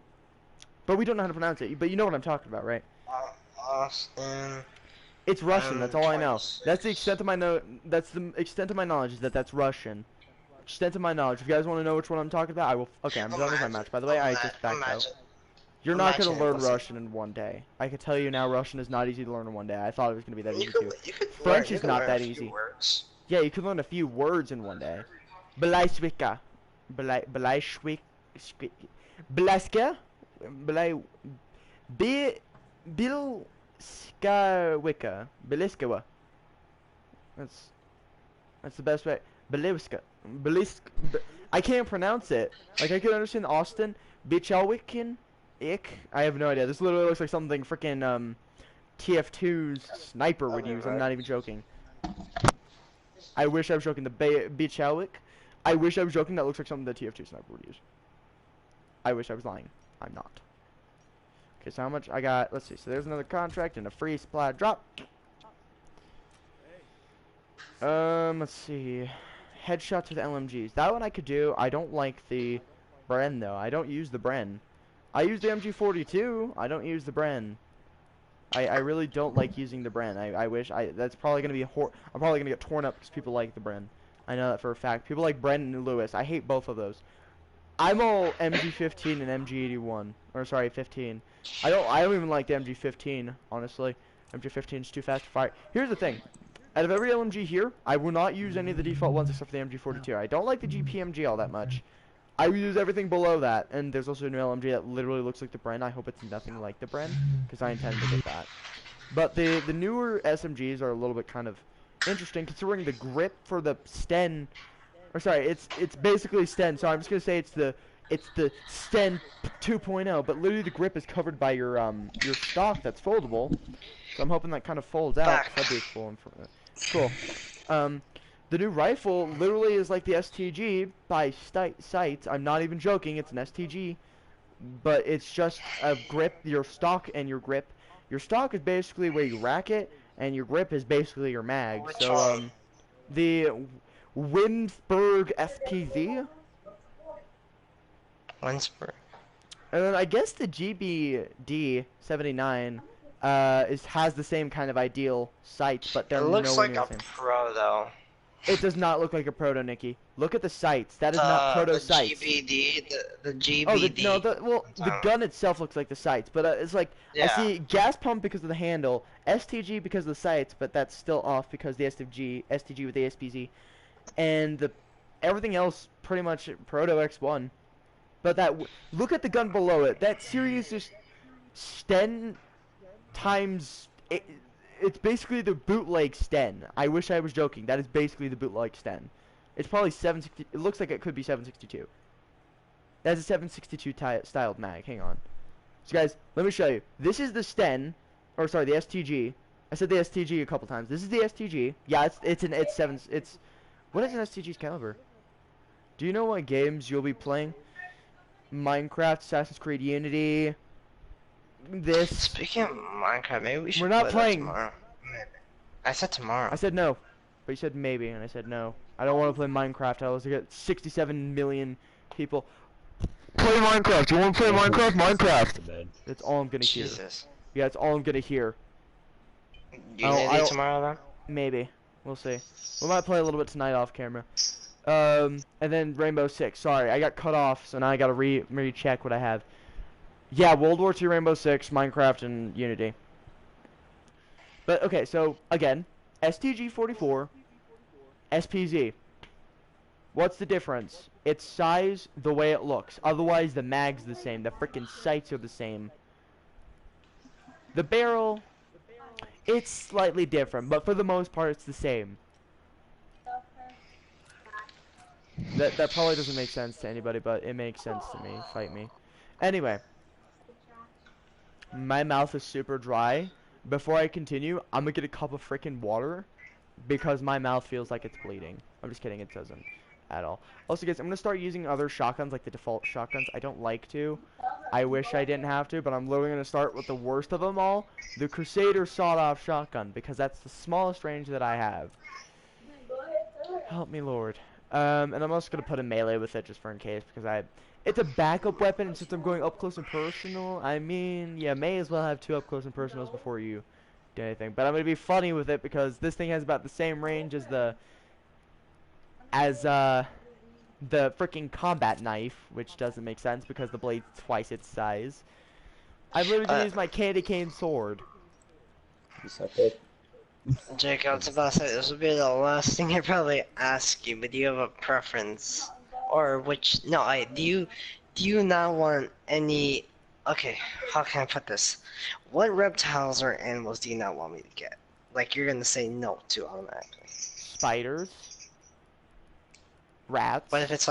But we don't know how to pronounce it. But you know what I'm talking about, right? Austin. It's Russian. That's all I know. That's the 26. extent of my That's the extent of my knowledge is that that's Russian. Extent of my knowledge. If you guys want to know which one I'm talking about, I will. Okay, I'm done with my match. By the way, I just backed out. You're not gonna Imagine, learn listen. Russian in one day. I can tell you now, Russian is not easy to learn in one day. I thought it was gonna be that easy too. You could French learn, is not that a few easy. words. Yeah, you can learn a few words in one day. Belajwika. Belajwik. Blaska. Belaj. Bilskawika. Biliskawa. That's the best way. Beliska. I can't pronounce it. Like, I can understand Austin. Bichawikin. I have no idea. This literally looks like something freaking TF2's sniper would use. I'm not even joking. I wish I was joking. The Bichalik. I wish I was joking. That looks like something the TF2 sniper would use. I wish I was lying. I'm not. Okay, so how much I got? Let's see. So there's another contract and a free supply drop. Let's see. Headshots with LMGs. That one I could do. I don't like the Bren though. I don't use the Bren. I use the MG42. I don't use the Bren. I really don't like using the Bren. I wish that's probably gonna be I'm probably gonna get torn up because people like the Bren. I know that for a fact. People like Bren and Lewis. I hate both of those. I'm all MG15 and MG81. Or sorry, 15. I don't even like the MG15, honestly. MG15 is too fast to fire. Here's the thing. Out of every LMG here, I will not use any of the default ones except for the MG42. I don't like the GPMG all that much. I will use everything below that, and there's also a new LMG that literally looks like the Bren. I hope it's nothing like the Bren, because I intend to get that. But the newer SMGs are a little bit kind of interesting, considering the grip for the Sten, or sorry, it's basically Sten. So I'm just gonna say it's the Sten 2.0, but literally the grip is covered by your stock that's foldable. So I'm hoping that kind of folds out. That'd be cool. Cool. The new rifle literally is like the STG by sights. I'm not even joking. It's an STG, but it's just a grip. Your stock and your grip. Your stock is basically where you rack it, and your grip is basically your mag. So the Winsberg FPV. Winsberg. And then I guess the GBD 79 has the same kind of ideal sights, but they're It looks nowhere like near a the same. pro though. It does not look like a proto, Nikki. Look at the sights. That is not proto The sights. GBD, the GBD. Oh, the gun itself looks like the sights, but it's like I Yeah. see gas pump because of the handle, STG because of the sights, but that's still off because the STG with the SPZ, and everything else pretty much proto X1. But look at the gun below it. That series is Sten times. It's basically the bootleg Sten. I wish I was joking. That is basically the bootleg Sten. It's probably 760. It looks like it could be 762. That's a 762 styled mag. Hang on. So guys, let me show you. This is the Sten, or sorry, the STG. I said the STG a couple times. This is the STG. Yeah, it's what is an STG's caliber? Do you know what games you'll be playing? Minecraft, Assassin's Creed Unity. This. Speaking of Minecraft, maybe we should We're not play playing. that tomorrow. I said tomorrow. I said no, but you said maybe, and I said no. I don't want to play Minecraft. I was to get 67 million people. Play Minecraft. You want to play Minecraft? Minecraft. That's all I'm gonna hear. Jesus. Yeah, that's all I'm gonna hear. Unity tomorrow then? Maybe. We'll see. We might play a little bit tonight off camera. And then Rainbow Six. Sorry, I got cut off, so now I gotta recheck what I have. Yeah, World War II, Rainbow Six, Minecraft, and Unity. But okay, so again, STG-44, SPZ. What's the difference? Its size, the way it looks. Otherwise, the mag's the same. The freaking sights are the same. The barrel, it's slightly different, but for the most part, it's the same. That probably doesn't make sense to anybody, but it makes sense to me. Fight me. Anyway. My mouth is super dry before I continue, I'm gonna get a cup of freaking water because my mouth feels like it's bleeding. I'm just kidding, it doesn't at all. Also, guys, I'm gonna start using other shotguns, like the default shotguns. I don't like to. I wish I didn't have to, but I'm literally gonna start with the worst of them all, the Crusader sawed-off shotgun, because that's the smallest range that I have. Help me, Lord. And I'm also gonna put a melee with it just for in case, because it's a backup weapon, and since I'm going up close and personal, I mean, yeah, may as well have 2 up close and personals before you do anything. But I'm gonna be funny with it because this thing has about the same range as the freaking combat knife, which doesn't make sense because the blade's twice its size. I'm literally gonna use my candy cane sword. It's okay. Jake, I was about to say, this would be the last thing I'd probably ask you, but do you have a preference? Or which, no, do you not want any, okay, how can I put this? What reptiles or animals do you not want me to get? Like, you're gonna say no to automatically. Spiders. Rats. What if it's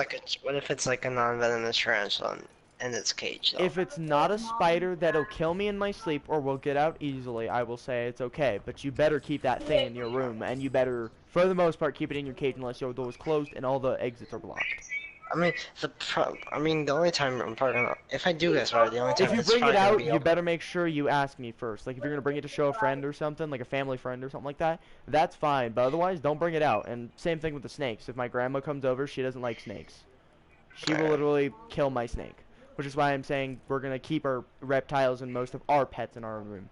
like a non-venomous tarantula in its cage, though? If it's not a spider that'll kill me in my sleep or will get out easily, I will say it's okay. But you better keep that thing in your room, and you better, for the most part, keep it in your cage unless your door is closed and all the exits are blocked. I mean, the only time I'm probably gonna, if I do this right, the only time If you it's bring it probably gonna out, be you open. better make sure you ask me first. Like, if you're gonna bring it to show a friend or something, like a family friend or something like that, that's fine. But otherwise, don't bring it out. And same thing with the snakes. If my grandma comes over, she doesn't like snakes. She will literally kill my snake. Which is why I'm saying we're gonna keep our reptiles and most of our pets in our own room.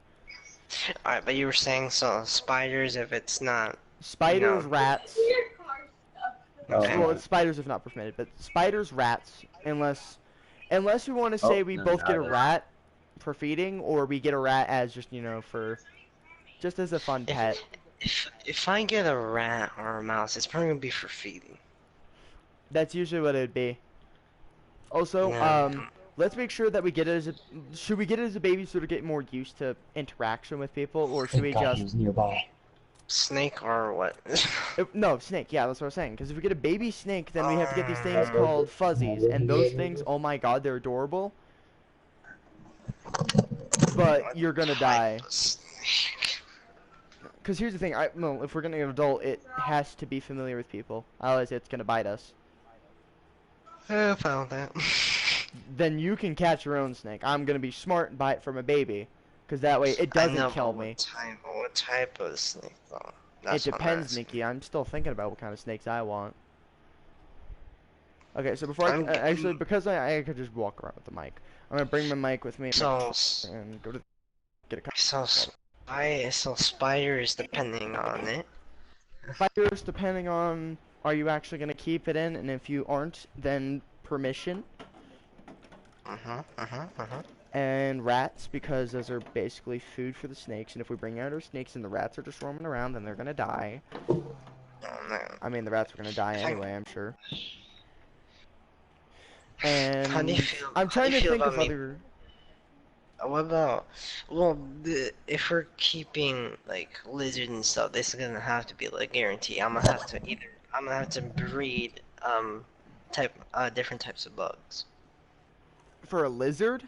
Alright, but you were saying, so, spiders if it's not, Spiders, rats. Okay. Well, it's spiders if not permitted, but spiders, rats, unless we want to say we no, both get a not it. rat for feeding, or we get a rat as just, you know, just as a fun pet. If I get a rat or a mouse, it's probably gonna be for feeding. That's usually what it would be. Also, Yeah. let's make sure that we get it as should we get it as a baby so to get more used to interaction with people, or should we Thank God just he was nearby. Snake or what? no, snake, yeah, that's what I was saying. Because if we get a baby snake, then we have to get these things Uh, called fuzzies. And those things, oh my god, they're adorable. But you're gonna die. type of snake? Because here's the thing, no, if we're gonna get an adult, it has to be familiar with people. Otherwise, it's gonna bite us. I found that. Then you can catch your own snake. I'm gonna be smart and buy it from a baby. Because that way, it doesn't I know, kill but me. what type of snake, though? It That's what I'm depends, asking. Nikki. I'm still thinking about what kind of snakes I want. Okay, so before I'm actually, because I could just walk around with the mic. I'm gonna bring my mic with me So, and go to get a cup. so spiders depending on it. Spiders, depending on are you actually gonna keep it in, and if you aren't, then permission. And rats, because those are basically food for the snakes, and if we bring out our snakes and the rats are just roaming around, then they're gonna die. Oh no. I mean, the rats are gonna die anyway, I'm sure. How do you And feel? I'm how trying do you to feel think about of me? other. What about? Well, if we're keeping like lizards and stuff, this is gonna have to be like guarantee. I'm gonna have to breed different types of bugs. For a lizard?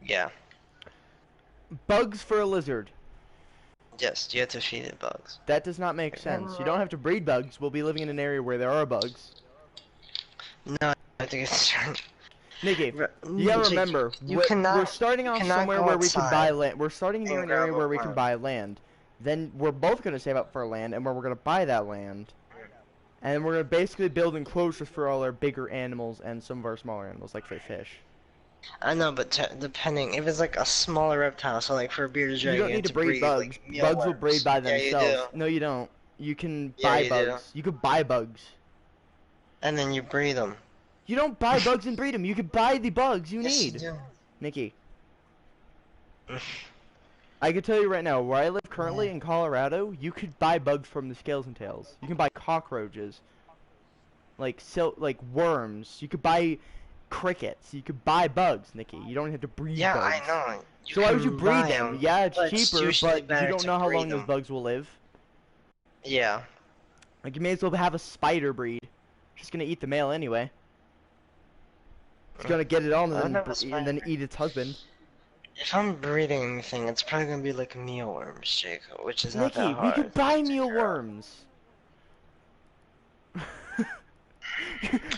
Yeah. Bugs for a lizard. Yes, you have to feed it bugs. That does not make sense. You don't have to breed bugs. We'll be living in an area where there are bugs. No, I think it's. Nikki, you gotta remember, we're starting off somewhere where we can buy land. We're starting near an area where we can buy land. Then we're both gonna save up for land, and where we're gonna buy that land. And we're gonna basically build enclosures for all our bigger animals and some of our smaller animals, like for fish. I know, but depending if it's like a smaller reptile, so like for a bearded dragon, You don't need to breed bugs. Bugs will breed by themselves. Yeah, you do. No, you don't. You can Yeah, buy you do. bugs. You could buy bugs. And then you breed them. You don't buy bugs and breed them. You could buy the bugs you Yes, need. you do. Nikki. I can tell you right now, where I live currently in Colorado, you could buy bugs from the Scales and Tails. You can buy cockroaches. Like worms. You could buy crickets. You could buy bugs, Nikki. You don't have to breed Yeah, bugs. I know. So why would you can breed buy them? Yeah, it's but cheaper, usually but better you don't to know how breed long those them. bugs will live. Yeah. Like, you may as well have a spider breed. It's just gonna eat the male anyway. It's gonna get it on I don't and have a then, and then spider. eat its husband. If I'm breeding anything, it's probably gonna be like mealworms, Jake, which is not Nikki, that we hard could buy to figure out. mealworms.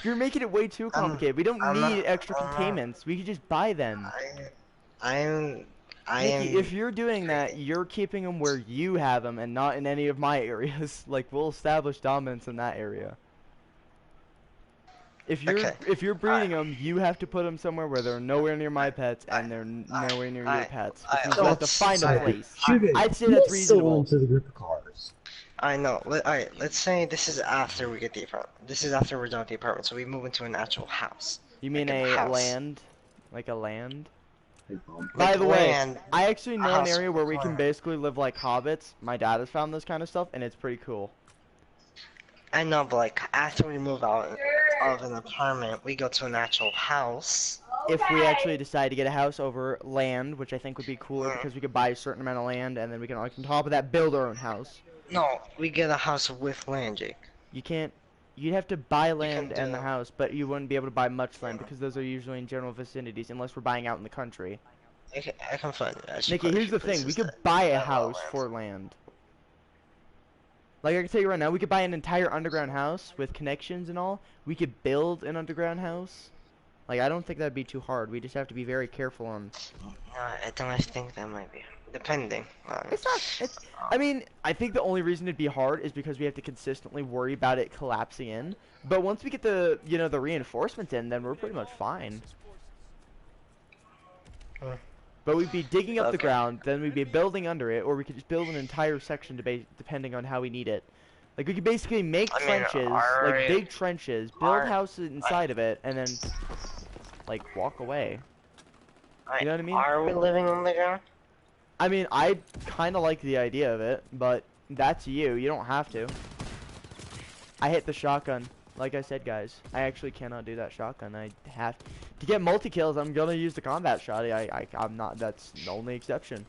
You're making it way too I'm, complicated. We don't I'm need not, extra I'm not, containments. We could just buy them. I'm, I Nikki, am if you're doing that, breeding. you're keeping them where you have them and not in any of my areas. Like, we'll establish dominance in that area. Okay, If you're breeding alright, them, you have to put them somewhere where they're nowhere near my pets alright, and they're alright, nowhere near your alright, pets, which alright, means we'll have to find a Stupid. place. alright, Shoot it. I'd say You that's still reasonable. into the group of cars. I know. Alright, let's say this is after we get the apartment. This is after we're done with the apartment, so we move into an actual house. You mean Like a a house. land? Like a land? Hey, Bum. By Like the way, land. I actually A know an house area where with we can land. basically live like hobbits. My dad has found this kind of stuff, and it's pretty cool. I know, but like after we move out of an apartment, we go to an actual house. If we actually decide to get a house over land, which I think would be cooler Mm. because we could buy a certain amount of land, and then we can, like, on top of that, build our own house. No, we get a house with land, Jake. You can't. You'd have to buy You can land and the do. house, but you wouldn't be able to buy much land because those are usually in general vicinities, unless we're buying out in the country. I can find actually Nikki, quite a here's few the thing: we places could that buy a have a lot of house land. for land. Like I can tell you right now, we could buy an entire underground house with connections and all. We could build an underground house. Like I don't think that'd be too hard. We just have to be very careful on. No, I don't think that might be. Depending on. It's not. It's. I mean, I think the only reason it'd be hard is because we have to consistently worry about it collapsing in. But once we get the, the reinforcements in, then we're pretty much fine. Hmm. But we'd be digging up the Okay. ground, then we'd be building under it, or we could just build an entire section depending on how we need it. Like we could basically make I mean, trenches, are like we- big trenches, build are- houses inside of it, and then like walk away. Alright, You know what I mean? Are we living on the ground? I mean, I kind of like the idea of it, but that's you. You don't have to. I hit the shotgun. Like I said, guys, I actually cannot do that shotgun. I have to get multi-kills. I'm gonna use the combat shotty. I'm not. That's the only exception.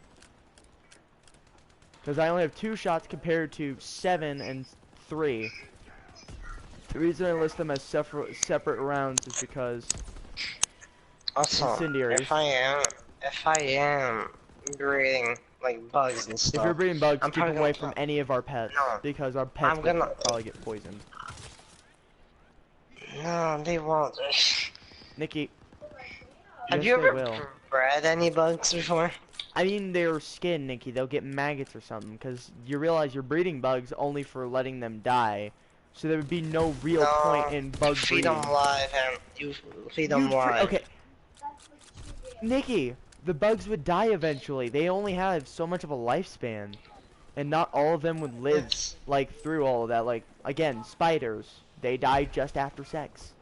Because I only have 2 shots compared to 7 and 3. The reason I list them as separate rounds is because Also, Incendiaries. if I am breeding like bugs and if stuff, you're breeding bugs, I'm keep them probably away gonna- from any of our pets No. because our pets I'm will gonna- probably get poisoned. no, they won't. Nikki, Have yes, you they ever will. bred any bugs before? I mean, their skin, Nikki. They'll get maggots or something because you realize you're breeding bugs only for letting them die. So there would be no real No, point in bug feed breeding. them live and you feed them You live. okay, Nikki, the bugs would die eventually. They only have so much of a lifespan, and not all of them would live It's- like through all of that. Like again, spiders, they die just after sex.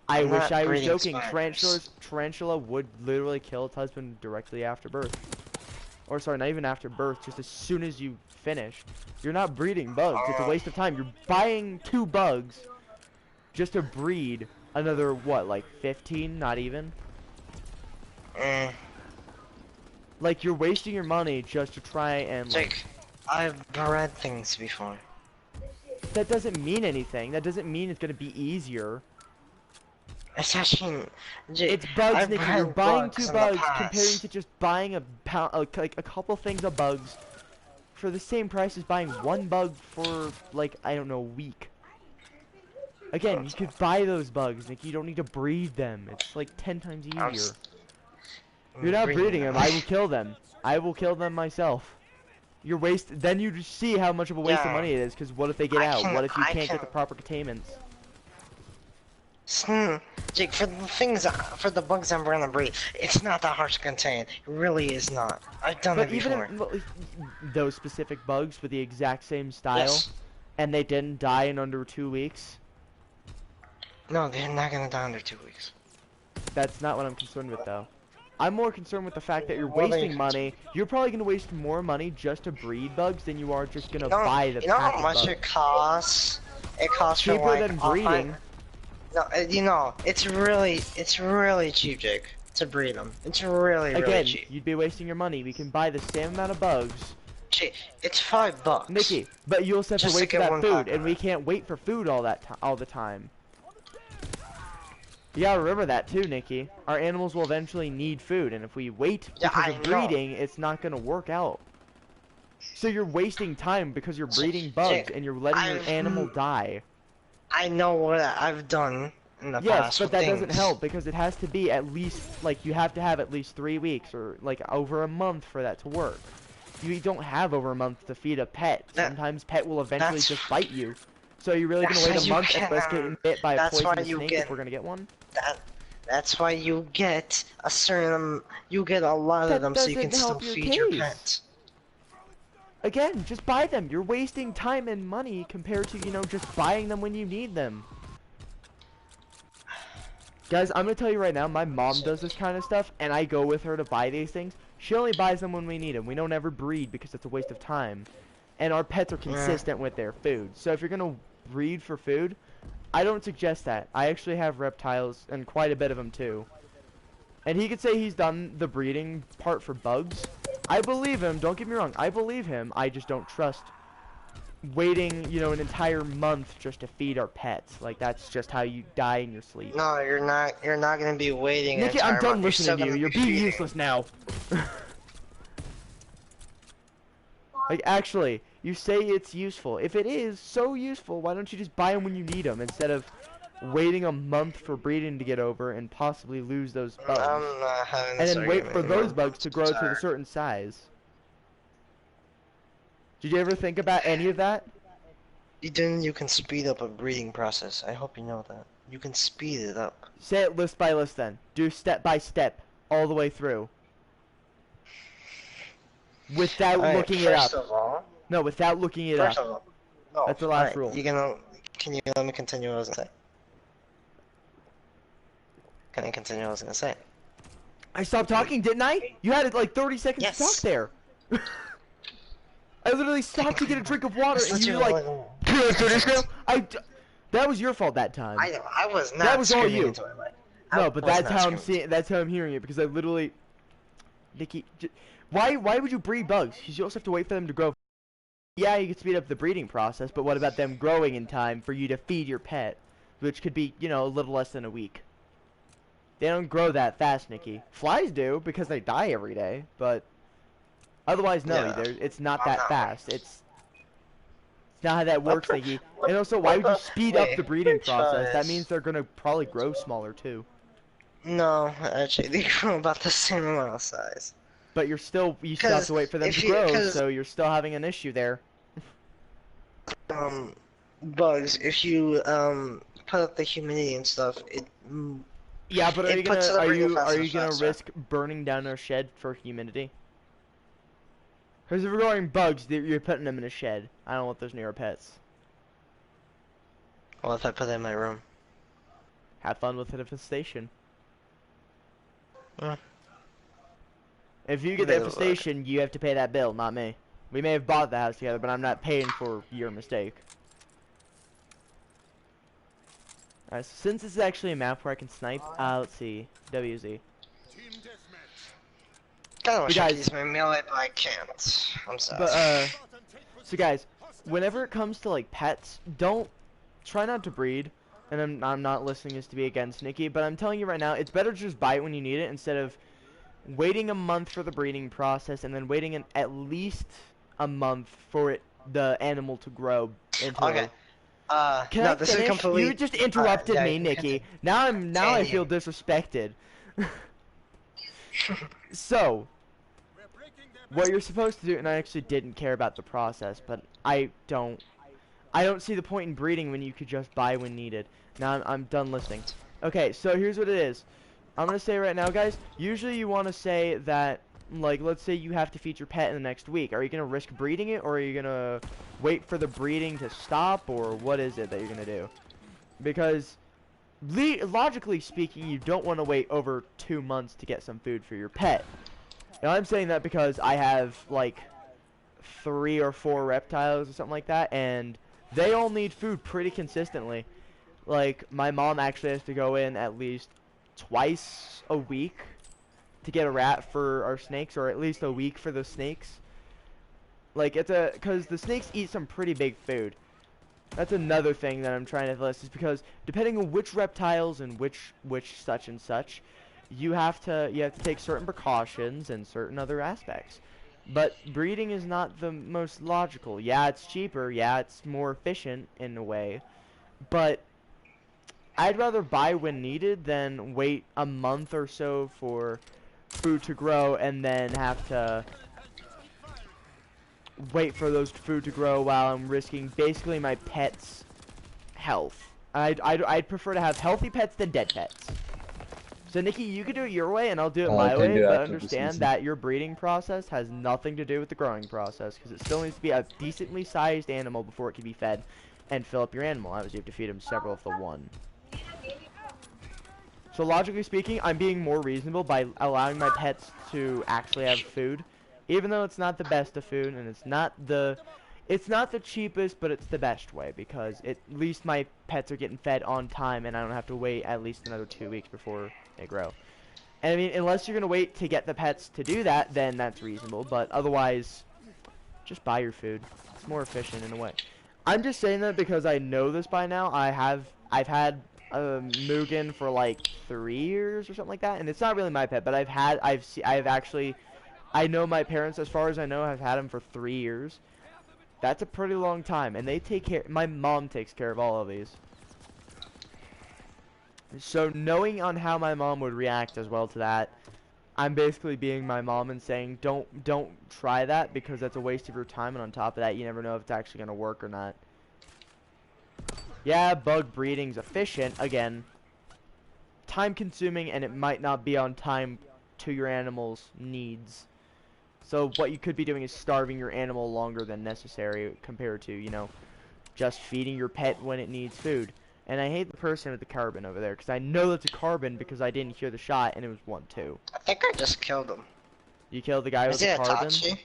I I'm wish not I was breeding joking. spiders. Tarantula would literally kill its husband directly after birth. Or sorry, not even after birth, just as soon as you finish. You're not breeding bugs. It's a waste of time. You're buying 2 bugs just to breed another, what, like 15? Not even? Mm, Like, you're wasting your money just to try and, like, Jake, I've bred things before. that doesn't mean anything. That doesn't mean it's gonna be easier. It's actually, Jake, It's bugs, I've Nikki. bred You're buying bugs 2 in the bugs past. comparing to just buying a pound, like a couple things of bugs for the same price as buying 1 bug for, like, I don't know, a week. Again, you could buy those bugs, Nikki. You don't need to breed them. It's like 10 times I'm easier. s- You're not breeding breeding them. I will kill them. I will kill them myself. You're Then you just see how much of a waste of Yeah. money it is. Because what if they get I out? can- What if you I can't can- get the proper containments? Jake, for the things, for the bugs I'm gonna breed, it's not that hard to contain. It really is not. I've done But it even before. those specific bugs with the exact same style, Yes. and they didn't die in under 2 weeks. No, they're not gonna die under 2 weeks. That's not what I'm concerned with, though. I'm more concerned with the fact that you're Well, then wasting you- money. You're probably gonna waste more money just to breed bugs than you are just gonna You know, buy the you know pack how of much bugs. it costs? It costs for Cheaper like than I'll breeding. find- No, you know, it's really cheap, Jake, to breed them. It's really Again, cheap. you'd be wasting your money. We can buy the same amount of bugs, Jake, it's $5. Nikki. But you also have Just to to wait for get that one food, pack of and we it. can't wait for food all the time. You gotta remember that too, Nikki. Our animals will eventually need food, and if we wait Yeah, because I of know. breeding, it's not gonna work out. So you're wasting time because you're breeding bugs Jake, and you're letting your animal die. I know what I've done in the Yes, past but with that doesn't things. help because it has to be at least, like, you have to have at least 3 weeks or, like, over a month for that to work. You don't have over a month to feed a pet. That Sometimes pet will eventually that's just bite you. So you're really gonna that's why wait a you month and can risk getting bit by a that's why poisonous you snake get if we're gonna get one? that that's why you get a certain you get a lot of That them so you can doesn't still help your feed your case. pet. Again, just buy them. You're wasting time and money compared to, you know, just buying them when you need them. Guys, I'm gonna tell you right now, my mom does this kind of stuff, and I go with her to buy these things. She only buys them when we need them. We don't ever breed because it's a waste of time. And our pets are Yeah. consistent with their food. So if you're gonna breed for food, I don't suggest that. I actually have reptiles, and quite a bit of them too. And he could say he's done the breeding part for bugs. I believe him, don't get me wrong, I believe him, I just don't trust waiting, you know, an entire month just to feed our pets. Like, that's just how you die in your sleep. No, you're not gonna be waiting an Nikki, I'm entire done month. You're still listening to you. gonna You're be being feeding. useless now. Like, actually, you say it's useful. If it is so useful, why don't you just buy them when you need them instead of waiting a month for breeding to get over and possibly lose those bugs? I'm not having And this then wait argument for those anymore. bugs to grow to a Sorry. certain size. Did you ever think about any of that? You can speed up a breeding process. I hope you know that. You can speed it up. Say it list by list then. Do step by step, all the way through. Without Alright, looking it up. first of all, No, without looking it first up. of all, no, That's the last rule. can you let me continue what I was gonna say? Can I continue what I was gonna say? I stopped talking, didn't I? You had like 30 seconds to talk Yes. there. I literally stopped to get a drink of water That's and not you your were like, level. "Can I finish now?" That was your fault that time. I was not That was all screaming you. into my mic. No, but that's how I'm seeing. seeing. That's how I'm hearing it because I literally, Nikki, why would you breed bugs? Because you also have to wait for them to grow. Yeah, you can speed up the breeding process, but what about them growing in time for you to feed your pet, which could be, you know, a little less than a week. They don't grow that fast, Nikki. Flies do because they die every day, but otherwise, no, Yeah. it's not I'm that not- fast. It's not how that works, Nikki. what- And also, why would you what- speed up wait, the breeding which process? That is- means they're gonna probably grow smaller too. No, actually, they grow about the same amount of size. But you still have to wait for them to grow, so you're still having an issue there. Bugs, if you put up the humidity and stuff, Yeah, but It puts the breeding are process you gonna faster. risk burning down our shed for humidity? Because if we're growing bugs, you're putting them in a shed. I don't want those near our pets. well, if I put it in my room. Have fun with it if it's station. Uh. If you get the infestation, you have to pay that bill, not me. We may have bought the house together, but I'm not paying for your mistake. Alright, so since this is actually a map where I can snipe, let's see, WZ. Kinda wish I guys- could use my melee, but I can't. I'm sorry. But, so guys, whenever it comes to, like, pets, try not to breed. And I'm not listening this to be against Nikki, but I'm telling you right now, it's better to just buy it when you need it instead of waiting a month for the breeding process and then waiting at least a month for the animal to grow into Okay. Can no, I this finish? is completely. You just interrupted yeah, me, you can Nikki. continue. Now I Continue. feel disrespected. So, what you're supposed to do, and I actually didn't care about the process, but I don't see the point in breeding when you could just buy when needed. Now I'm done listening. Okay, so here's what it is. I'm gonna say right now, guys. Usually you want to say that, like, let's say you have to feed your pet in the next week. Are you gonna risk breeding it, or are you gonna wait for the breeding to stop, or what is it that you're gonna do? Because logically speaking, you don't want to wait over 2 months to get some food for your pet. Now I'm saying that because I have like 3 or 4 reptiles or something like that, and they all need food pretty consistently. Like, my mom actually has to go in at least twice a week to get a rat for our snakes, or at least a week for the snakes. Like, because the snakes eat some pretty big food. That's another thing that I'm trying to list is because depending on which reptiles and which such and such, you have to take certain precautions and certain other aspects. But breeding is not the most logical. Yeah, it's cheaper. Yeah, it's more efficient in a way. But I'd rather buy when needed than wait a month or so for food to grow and then have to wait for those food to grow while I'm risking basically my pet's health. I'd prefer to have healthy pets than dead pets. So Nikki, you can do it your way and I'll do it All I my can way, do but after the understand season. that your breeding process has nothing to do with the growing process because it still needs to be a decently sized animal before it can be fed and fill up your animal. Obviously, you have to feed him several of the one. So logically speaking, I'm being more reasonable by allowing my pets to actually have food, even though it's not the best of food and it's not the cheapest, but it's the best way because at least my pets are getting fed on time and I don't have to wait at least another 2 weeks before they grow. And I mean, unless you're gonna wait to get the pets to do that, then that's reasonable. But otherwise, just buy your food. It's more efficient in a way. I'm just saying that because I know this by now. I've had Mugen for like 3 years or something like that, and it's not really my pet, but I know my parents, as far as I know, have had him for 3 years. That's a pretty long time, and they take care. My mom takes care of all of these. So knowing on how my mom would react as well to that, I'm basically being my mom and saying don't try that because that's a waste of your time, and on top of that, you never know if it's actually gonna work or not. Yeah, bug breeding's efficient, again, time consuming, and it might not be on time to your animal's needs. So what you could be doing is starving your animal longer than necessary compared to, just feeding your pet when it needs food. And I hate the person with the carbon over there because I know that's a carbon because I didn't hear the shot and it was 1-2. I think I just killed him. You killed the guy with Is the it carbon? Itachi?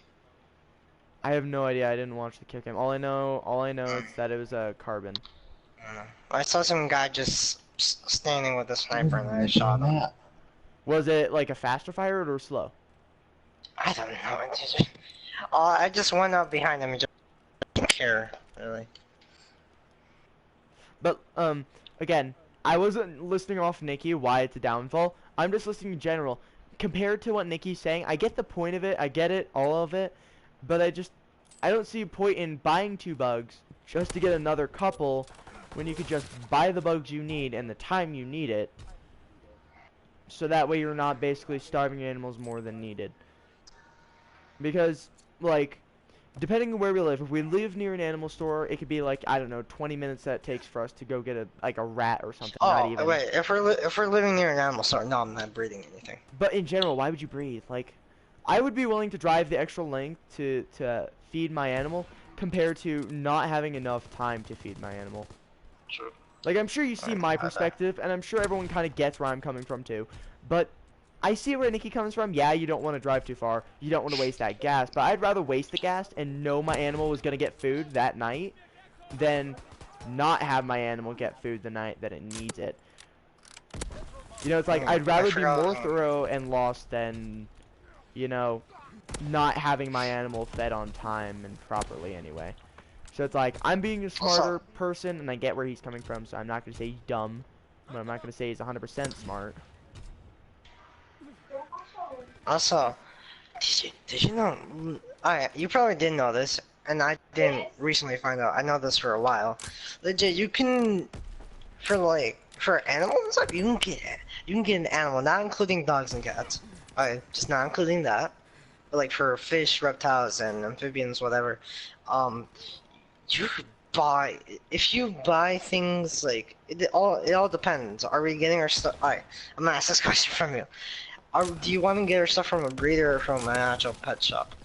I have no idea. I didn't watch the kick him. All I know is that it was a carbon. I don't know. I saw some guy just standing with a sniper and I Making a shot him. map. Was it like a faster fire or slow? I don't know. I just went up behind him and just didn't care, really. But again, I wasn't listing off Nikki why it's a downfall. I'm just listing in general. Compared to what Nikki's saying, I get the point of it. I get it, all of it. But I don't see a point in buying 2 bugs just to get another couple when you could just buy the bugs you need and the time you need it. So that way you're not basically starving your animals more than needed. Because, like, depending on where we live, if we live near an animal store, it could be like, I don't know, 20 minutes that it takes for us to go get a rat or something, not Oh, even. wait, if we're living near an animal store, no, I'm not breeding anything. But in general, why would you breathe? Like, I would be willing to drive the extra length to feed my animal compared to not having enough time to feed my animal. True. Like, I'm sure you see my perspective, and I'm sure everyone kind of gets where I'm coming from too. But I see where Nikki comes from. Yeah, you don't want to drive too far. You don't want to waste that gas. But I'd rather waste the gas and know my animal was going to get food that night than not have my animal get food the night that it needs it. It's like, I'd rather be more thorough and lost than, not having my animal fed on time and properly anyway. So it's like, I'm being a smarter person, and I get where he's coming from, so I'm not going to say he's dumb, but I'm not going to say he's 100% smart. Also, did you know? You probably didn't know this, and I didn't recently find out. I know this for a while. Legit, you can, for animals and stuff, you can get an animal, not including dogs and cats. Just not including that. But like for fish, reptiles, and amphibians, whatever. You could buy if you buy things like it all depends. Are we getting our stuff? Alright, I'm gonna ask this question from you. Do you want to get our stuff from a breeder or from an actual pet shop?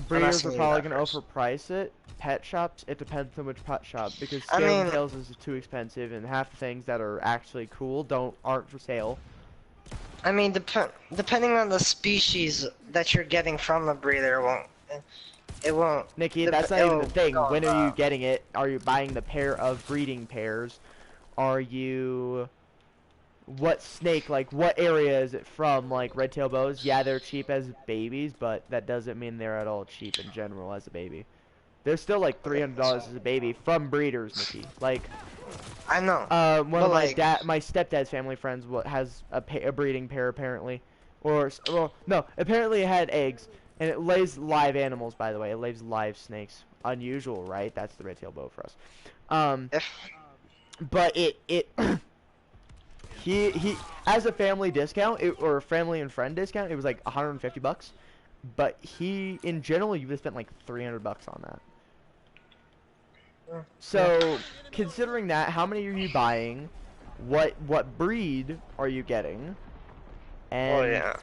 Breeders are probably going to overprice it. Pet shops, it depends on which pet shop, because scale and tails is too expensive, and half the things that are actually cool aren't for sale. I mean, depending on the species that you're getting from a breeder, it won't. Nikki, that's not even the thing. When are you getting it? Are you buying the pair of breeding pairs? Are you... What snake, like, what area is it from? Like, red-tail boas? Yeah, they're cheap as babies, but that doesn't mean they're at all cheap in general as a baby. They're still like $300 as a baby from breeders, Nikki. Like, I know. one But of like, my stepdad's family friends has a breeding pair apparently, or well, no, apparently it had eggs, and it lays live animals. By the way, it lays live snakes. Unusual, right? That's the red-tailed boa for us. if But it he as a family discount or a family and friend discount, it was like $150. But in general, you would have spent like $300 on that. So, considering that, how many are you buying? What breed are you getting? And oh yeah,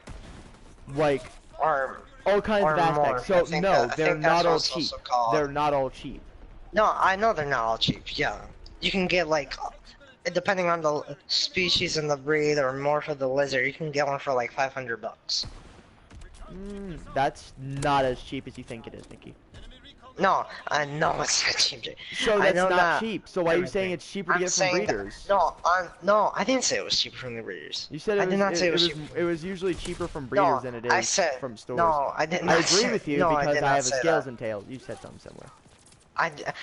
like or all kinds of more. aspects. So no, I they're think that's not all what's cheap. also called. They're not all cheap. No, I know they're not all cheap. Yeah, you can get like, depending on the species and the breed, or more for the lizard, you can get one for like $500. That's not as cheap as you think it is, Nikki. No, I know it's not cheap. So I that's know not that. cheap. So why are you saying it's cheaper to I'm get from saying that- breeders? No, I didn't say it was cheaper from the breeders. You said I it did was, not say it was cheaper. it was usually cheaper from breeders than it is I said from stores. no. I did not. I agree say, with you no, because did I not have a say scales that. and tails. You said something similar.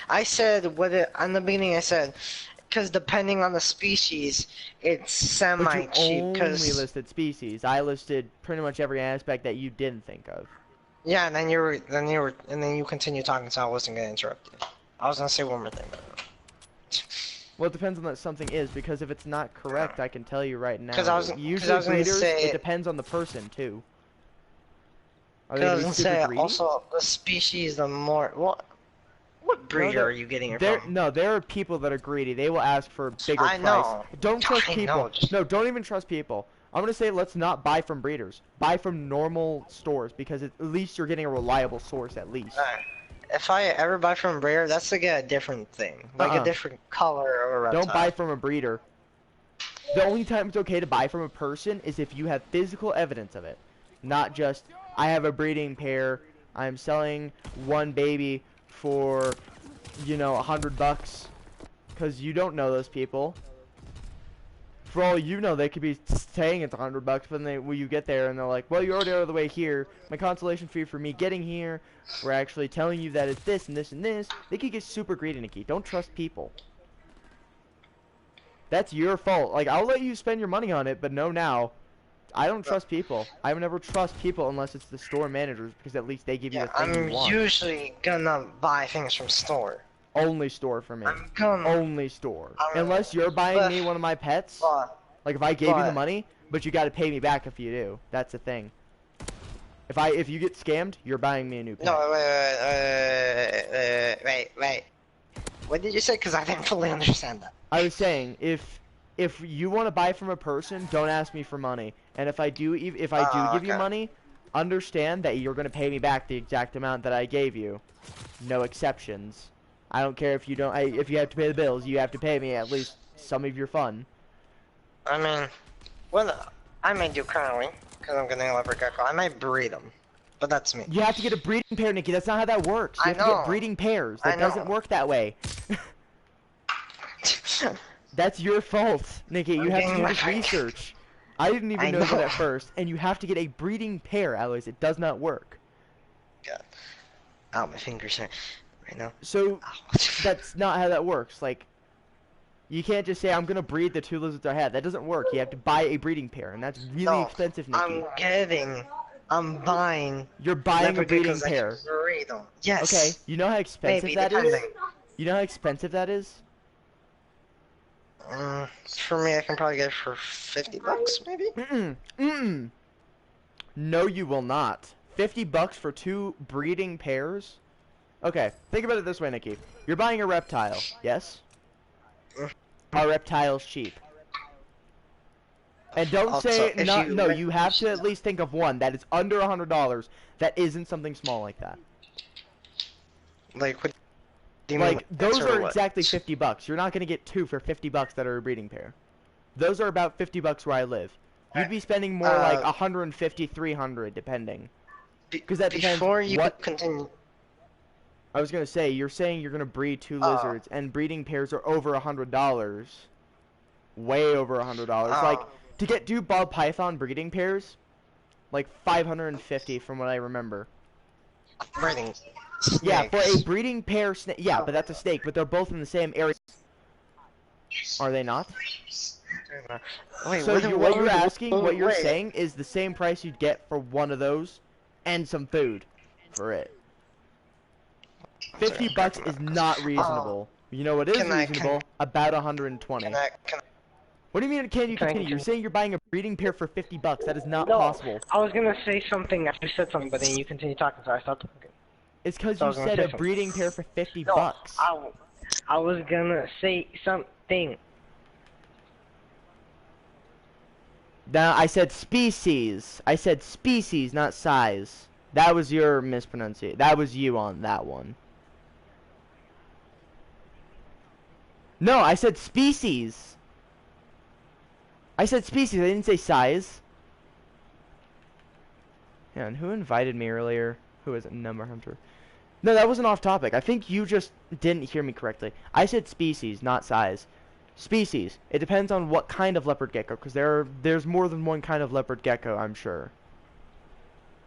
I said what it, in the beginning. I said because depending on the species, it's But semi you cheap. only Because listed species. I listed pretty much every aspect that you didn't think of. yeah, and then you continue talking, so I wasn't gonna interrupt you. I was gonna say one more thing. Well, it depends on what something is, because if it's not correct, I can tell you right now. 'Cause I was Usually gonna breeders, say- it depends on the person too. Are they Because I gonna was be gonna super say greedy? also the species, the more what breeder there- are you getting it There, from? no, there are people that are greedy. They will ask for a bigger I price. know. Don't trust I people. know, just- No, don't even trust people. I'm gonna say let's not buy from breeders. Buy from normal stores because at least you're getting a reliable source at least. If I ever buy from a breeder, that's to get a different thing, like a different color or a reptile. Don't buy from a breeder. The only time it's okay to buy from a person is if you have physical evidence of it. Not just, I have a breeding pair, I'm selling one baby for, you know, $100. Because you don't know those people. For all you know, they could be saying it's $100, but then when you get there and they're like, well, you're already out of the way here. My consolation fee for me getting here, we're actually telling you that it's this and this and this. They could get super greedy, Nikki. Don't trust people. That's your fault. Like, I'll let you spend your money on it, but no now. I don't trust people. I would never trust people unless it's the store managers, because at least they give you Yeah, the thing I'm you want. usually gonna buy things from store. Only store for me. I'm gonna. Only store. I'm- Unless you're buying but- me one of my pets. But Like if I gave you the but- money, but you got to pay me back if you do. That's the thing. If you get scammed, you're buying me a new pet. no, wait. What did you say? Because I didn't fully understand that. I was saying if you want to buy from a person, don't ask me for money. And if I do give you Okay. money, understand that you're gonna pay me back the exact amount that I gave you. No exceptions. I don't care if you don't. If you have to pay the bills, you have to pay me at least some of your fun. I mean, what I may do currently, because I'm getting a leopard gecko, I might breed them. But that's me. You have to get a breeding pair, Nikki. That's not how that works. You I have to get know. breeding pairs. I That doesn't know. work that way. That's your fault, Nikki. You I'm have to getting do my this friend. research. I didn't even I know that know. at first. And you have to get a breeding pair, Alois. It does not work. God. Ow, my fingers hurt right now. So Ow. that's not how that works. Like, you can't just say I'm gonna breed the two lizards I had. That doesn't work. You have to buy a breeding pair, and that's really No, expensive, Nikki. I'm buying You're buying a leopard breeding geckos I pair. can breed them. Yes. Okay, you know how expensive Maybe, that is? depending. You know how expensive that is? For me, I can probably get it for $50, maybe? Mm-mm. No, you will not. $50 for two breeding pairs? Okay, think about it this way, Nikki. You're buying a reptile, yes? Are reptiles cheap? And don't Also, say if not. you No, rent- you have to at least think of one that is under $100 that isn't something small like that. Like, what do you Like mean? those Sort of are what? exactly $50. You're not gonna get two for $50 that are a breeding pair. Those are about $50 where I live. You'd be spending more like 150, 300 depending. Because that depends Before you what- continue, I was gonna say, you're saying you're gonna breed two Oh. lizards, and breeding pairs are over $100. Way over $100. Like, to get two ball python breeding pairs, like 550 from what I remember. breeding. Yeah, for a Snakes. breeding pair snake. Yeah, but that's a snake. But they're both in the same area. Are they not? Wait, So what you're asking, what you're wait. saying is the same price you'd get for one of those, and some food, for it. $50 is not reasonable. You know what is reasonable? About 120. What do you mean can you continue? You're saying you're buying a breeding pair for $50. That is not possible. I was gonna say something after you said something, but then you continue talking, so I stopped talking. It's because So I you was gonna said say a something. breeding pair for $50. No, I was gonna say something. Now, I said species. I said species, not size. That was your mispronunciation. That was you on that one. No, I said species. I said species. I didn't say size. Yeah, and who invited me earlier? Who was it? Number Hunter. No, that wasn't off topic. I think you just didn't hear me correctly. I said species, not size. Species. It depends on what kind of leopard gecko, because there's more than one kind of leopard gecko, I'm sure.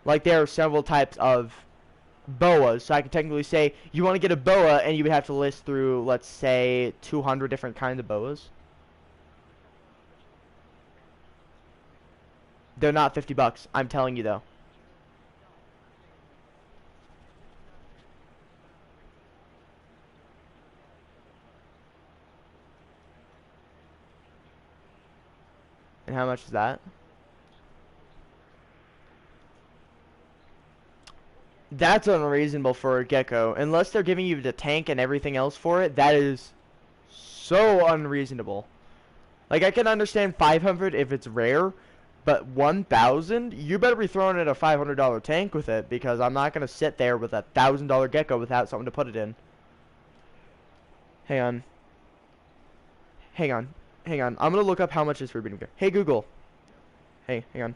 Like, there are several types of boas, so I can technically say, you want to get a boa, and you would have to list through, let's say, 200 different kinds of boas. They're not $50, I'm telling you, though. And how much is that? That's unreasonable for a gecko. Unless they're giving you the tank and everything else for it, that is so unreasonable. Like, I can understand 500 if it's rare, but 1,000? You better be throwing in a $500 tank with it, because I'm not going to sit there with a $1,000 gecko without something to put it in. Hang on. Hang on. Hang on. I'm going to look up how much is for breeding pair. Hey, Google. Hey, hang on.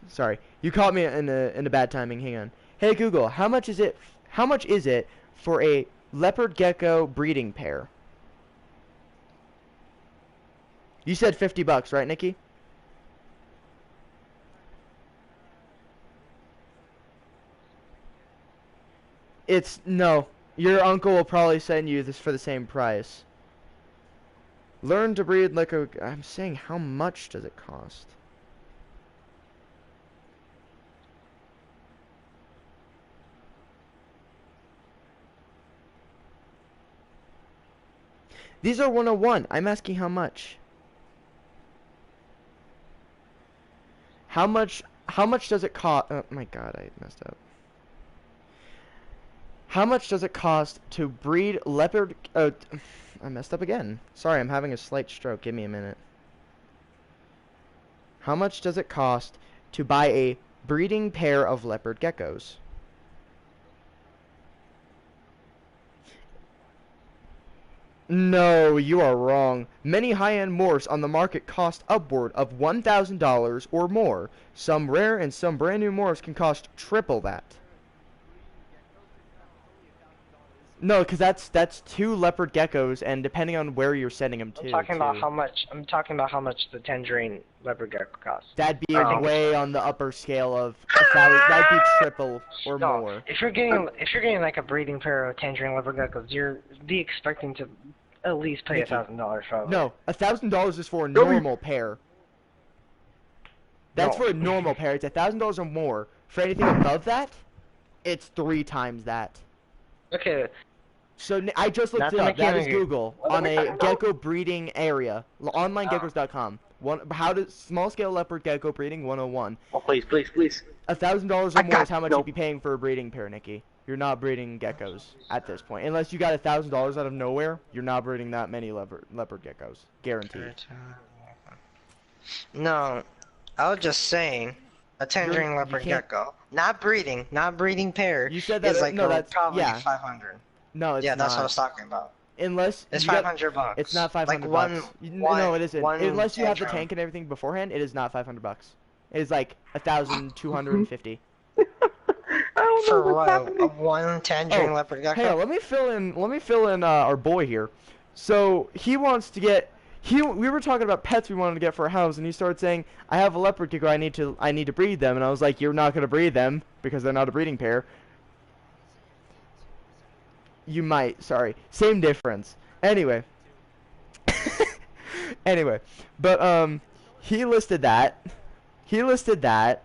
Sorry. You caught me in a bad timing. Hang on. Hey, Google, how much is it for a leopard gecko breeding pair? You said $50, right, Nikki? No. Your uncle will probably send you this for the same price. Learn to breed like a... I'm saying, how much does it cost? These are 101. I'm asking how much. How much does it cost? Oh my god, I messed up. How much does it cost to breed leopard... I messed up again. Sorry, I'm having a slight stroke. Give me a minute. How much does it cost to buy a breeding pair of leopard geckos? No, you are wrong. Many high-end morphs on the market cost upward of $1,000 or more. Some rare and some brand new morphs can cost triple that. No, because that's two leopard geckos, and depending on where you're sending them to. I'm talking about how much the tangerine leopard gecko costs. That'd be way on the upper scale of that'd be triple or more. If you're getting like a breeding pair of tangerine leopard geckos, you're expecting to at least pay $1,000 for it. No, $1,000 is for a normal pair. That's for a normal pair. It's $1,000 or more. For anything above that, it's 3 times that. Okay. So I just looked it up. That is Google on a gecko breeding area. Onlinegeckos.com. Small scale leopard gecko breeding 101. Oh, please. $1,000 or more is how much you'd be paying for a breeding pair, Nikki. You're not breeding geckos at this point. Unless you got $1,000 out of nowhere, you're not breeding that many leopard geckos. Guaranteed. No, I was just saying, a tangerine leopard gecko. Not breeding pair. You said that is like probably yeah. 500. No, it's not. Yeah, that's what I was talking about. Unless it's $500. It's not $500. Like no, it isn't. Unless you have the tank and everything beforehand, it is not $500. It is like 1,250. For what? One tangerine leopard gecko? Hey, let me fill in our boy here. So he wants to get. We were talking about pets we wanted to get for a house, and he started saying, "I have a leopard gecko. I need to breed them." And I was like, "You're not gonna breed them because they're not a breeding pair." You might. Sorry. Same difference. Anyway. Anyway, but he listed that. He listed that,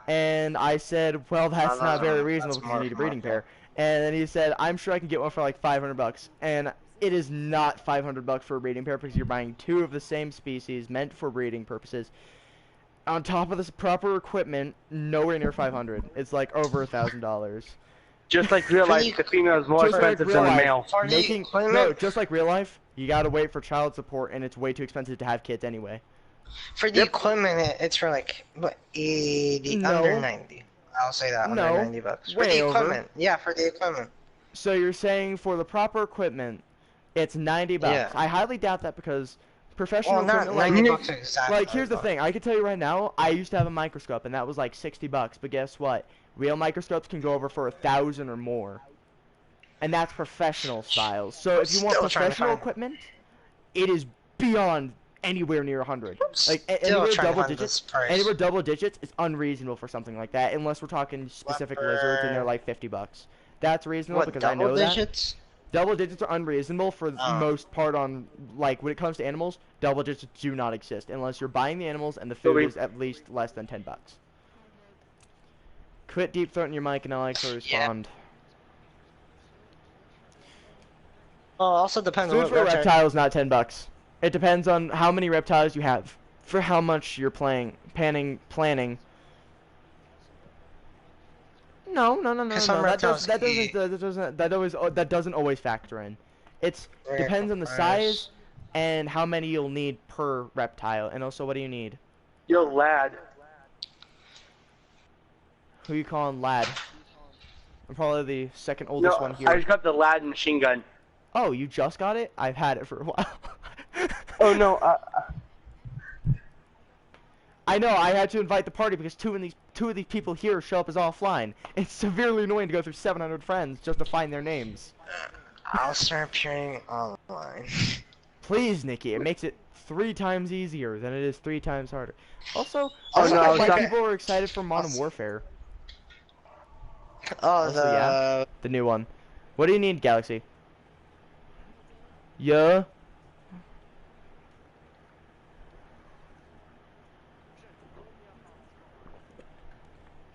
and I said, well, that's not very reasonable That's because you more need a breeding commercial. pair. And then he said, I'm sure I can get one for like $500. And it is not $500 for a breeding pair because you're buying 2 of the same species meant for breeding purposes. On top of this proper equipment, nowhere near 500. It's like over $1,000. Just like real For life, the female is more Just like expensive real than the life. male. For the Making equipment, no, just like real life, you gotta wait for child support, and it's way too expensive to have kids anyway. for the Yep. equipment, it's for like what 80 No. under 90. I'll say that No. under $90 for Way the over. equipment. Yeah, for the equipment. So you're saying for the proper equipment, it's $90. Yeah. I highly doubt that because professional Well, not equipment, 90 like, bucks exactly. like here's the thing. I can tell you right now, I used to have a microscope, and that was like $60. But guess what? Real microscopes can go over for 1,000 or more, and that's professional styles. So if you want Still trying to professional find- equipment, it is beyond anywhere near 100. Like Still anywhere trying to double find digits. this price. Anywhere double digits is unreasonable for something like that, unless we're talking specific lizards and they're like $50. That's reasonable What, because I double know that. digits? Double digits are unreasonable for the Oh. most part on, like, when it comes to animals, double digits do not exist unless you're buying the animals and the food we- is at least less than $10. Quit deep throating your mic and I'll actually Yeah. respond. Well, also depends on Food what for a reptile. reptile is not $10. It depends on how many reptiles you have, for how much you're planning. No. 'Cause some reptiles That can be- doesn't always factor in. It's Very depends on the price. size and how many you'll need per reptile, and also what do you need? Yo, lad. Who you calling lad? I'm probably the second No, oldest one here. I just got the lad machine gun. Oh, you just got it? I've had it for a while. Oh no, I know. I had to invite the party because two of these people here show up as offline. It's severely annoying to go through 700 friends just to find their names. I'll start appearing online. Please, Nikki. It makes it 3 times easier than it is 3 times harder. Also, Oh, I no, don't know why stop. people are excited for Modern Warfare, Oh, Also, yeah. the new one. What do you need, Galaxy? Yeah.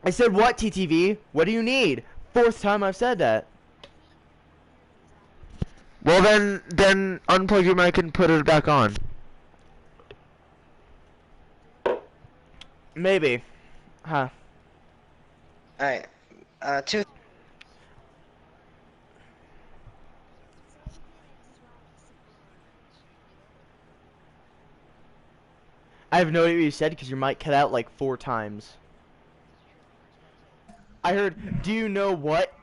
I said what, TTV? What do you need? 4th time I've said that. Well then unplug your mic and put it back on. Maybe. Huh. Alright. Two. I have no idea what you said because your mic cut out like 4 times. I heard, do you know what?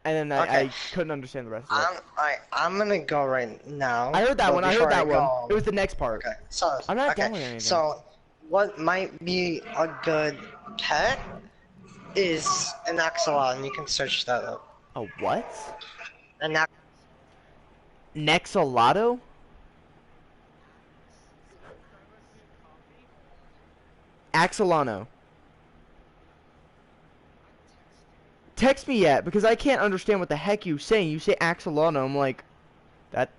And then I Okay. couldn't understand the rest of it. I'm gonna go right now. I heard that but one. I before heard that one. go- It was the next part. Okay. So I'm not okay. downloading anything. So what might be a good pet is an axolotl. You can search that up. A what? An ac- Nexolato? Axolano. Text me yet because I can't understand what the heck you're saying. You say Axolano, I'm like, that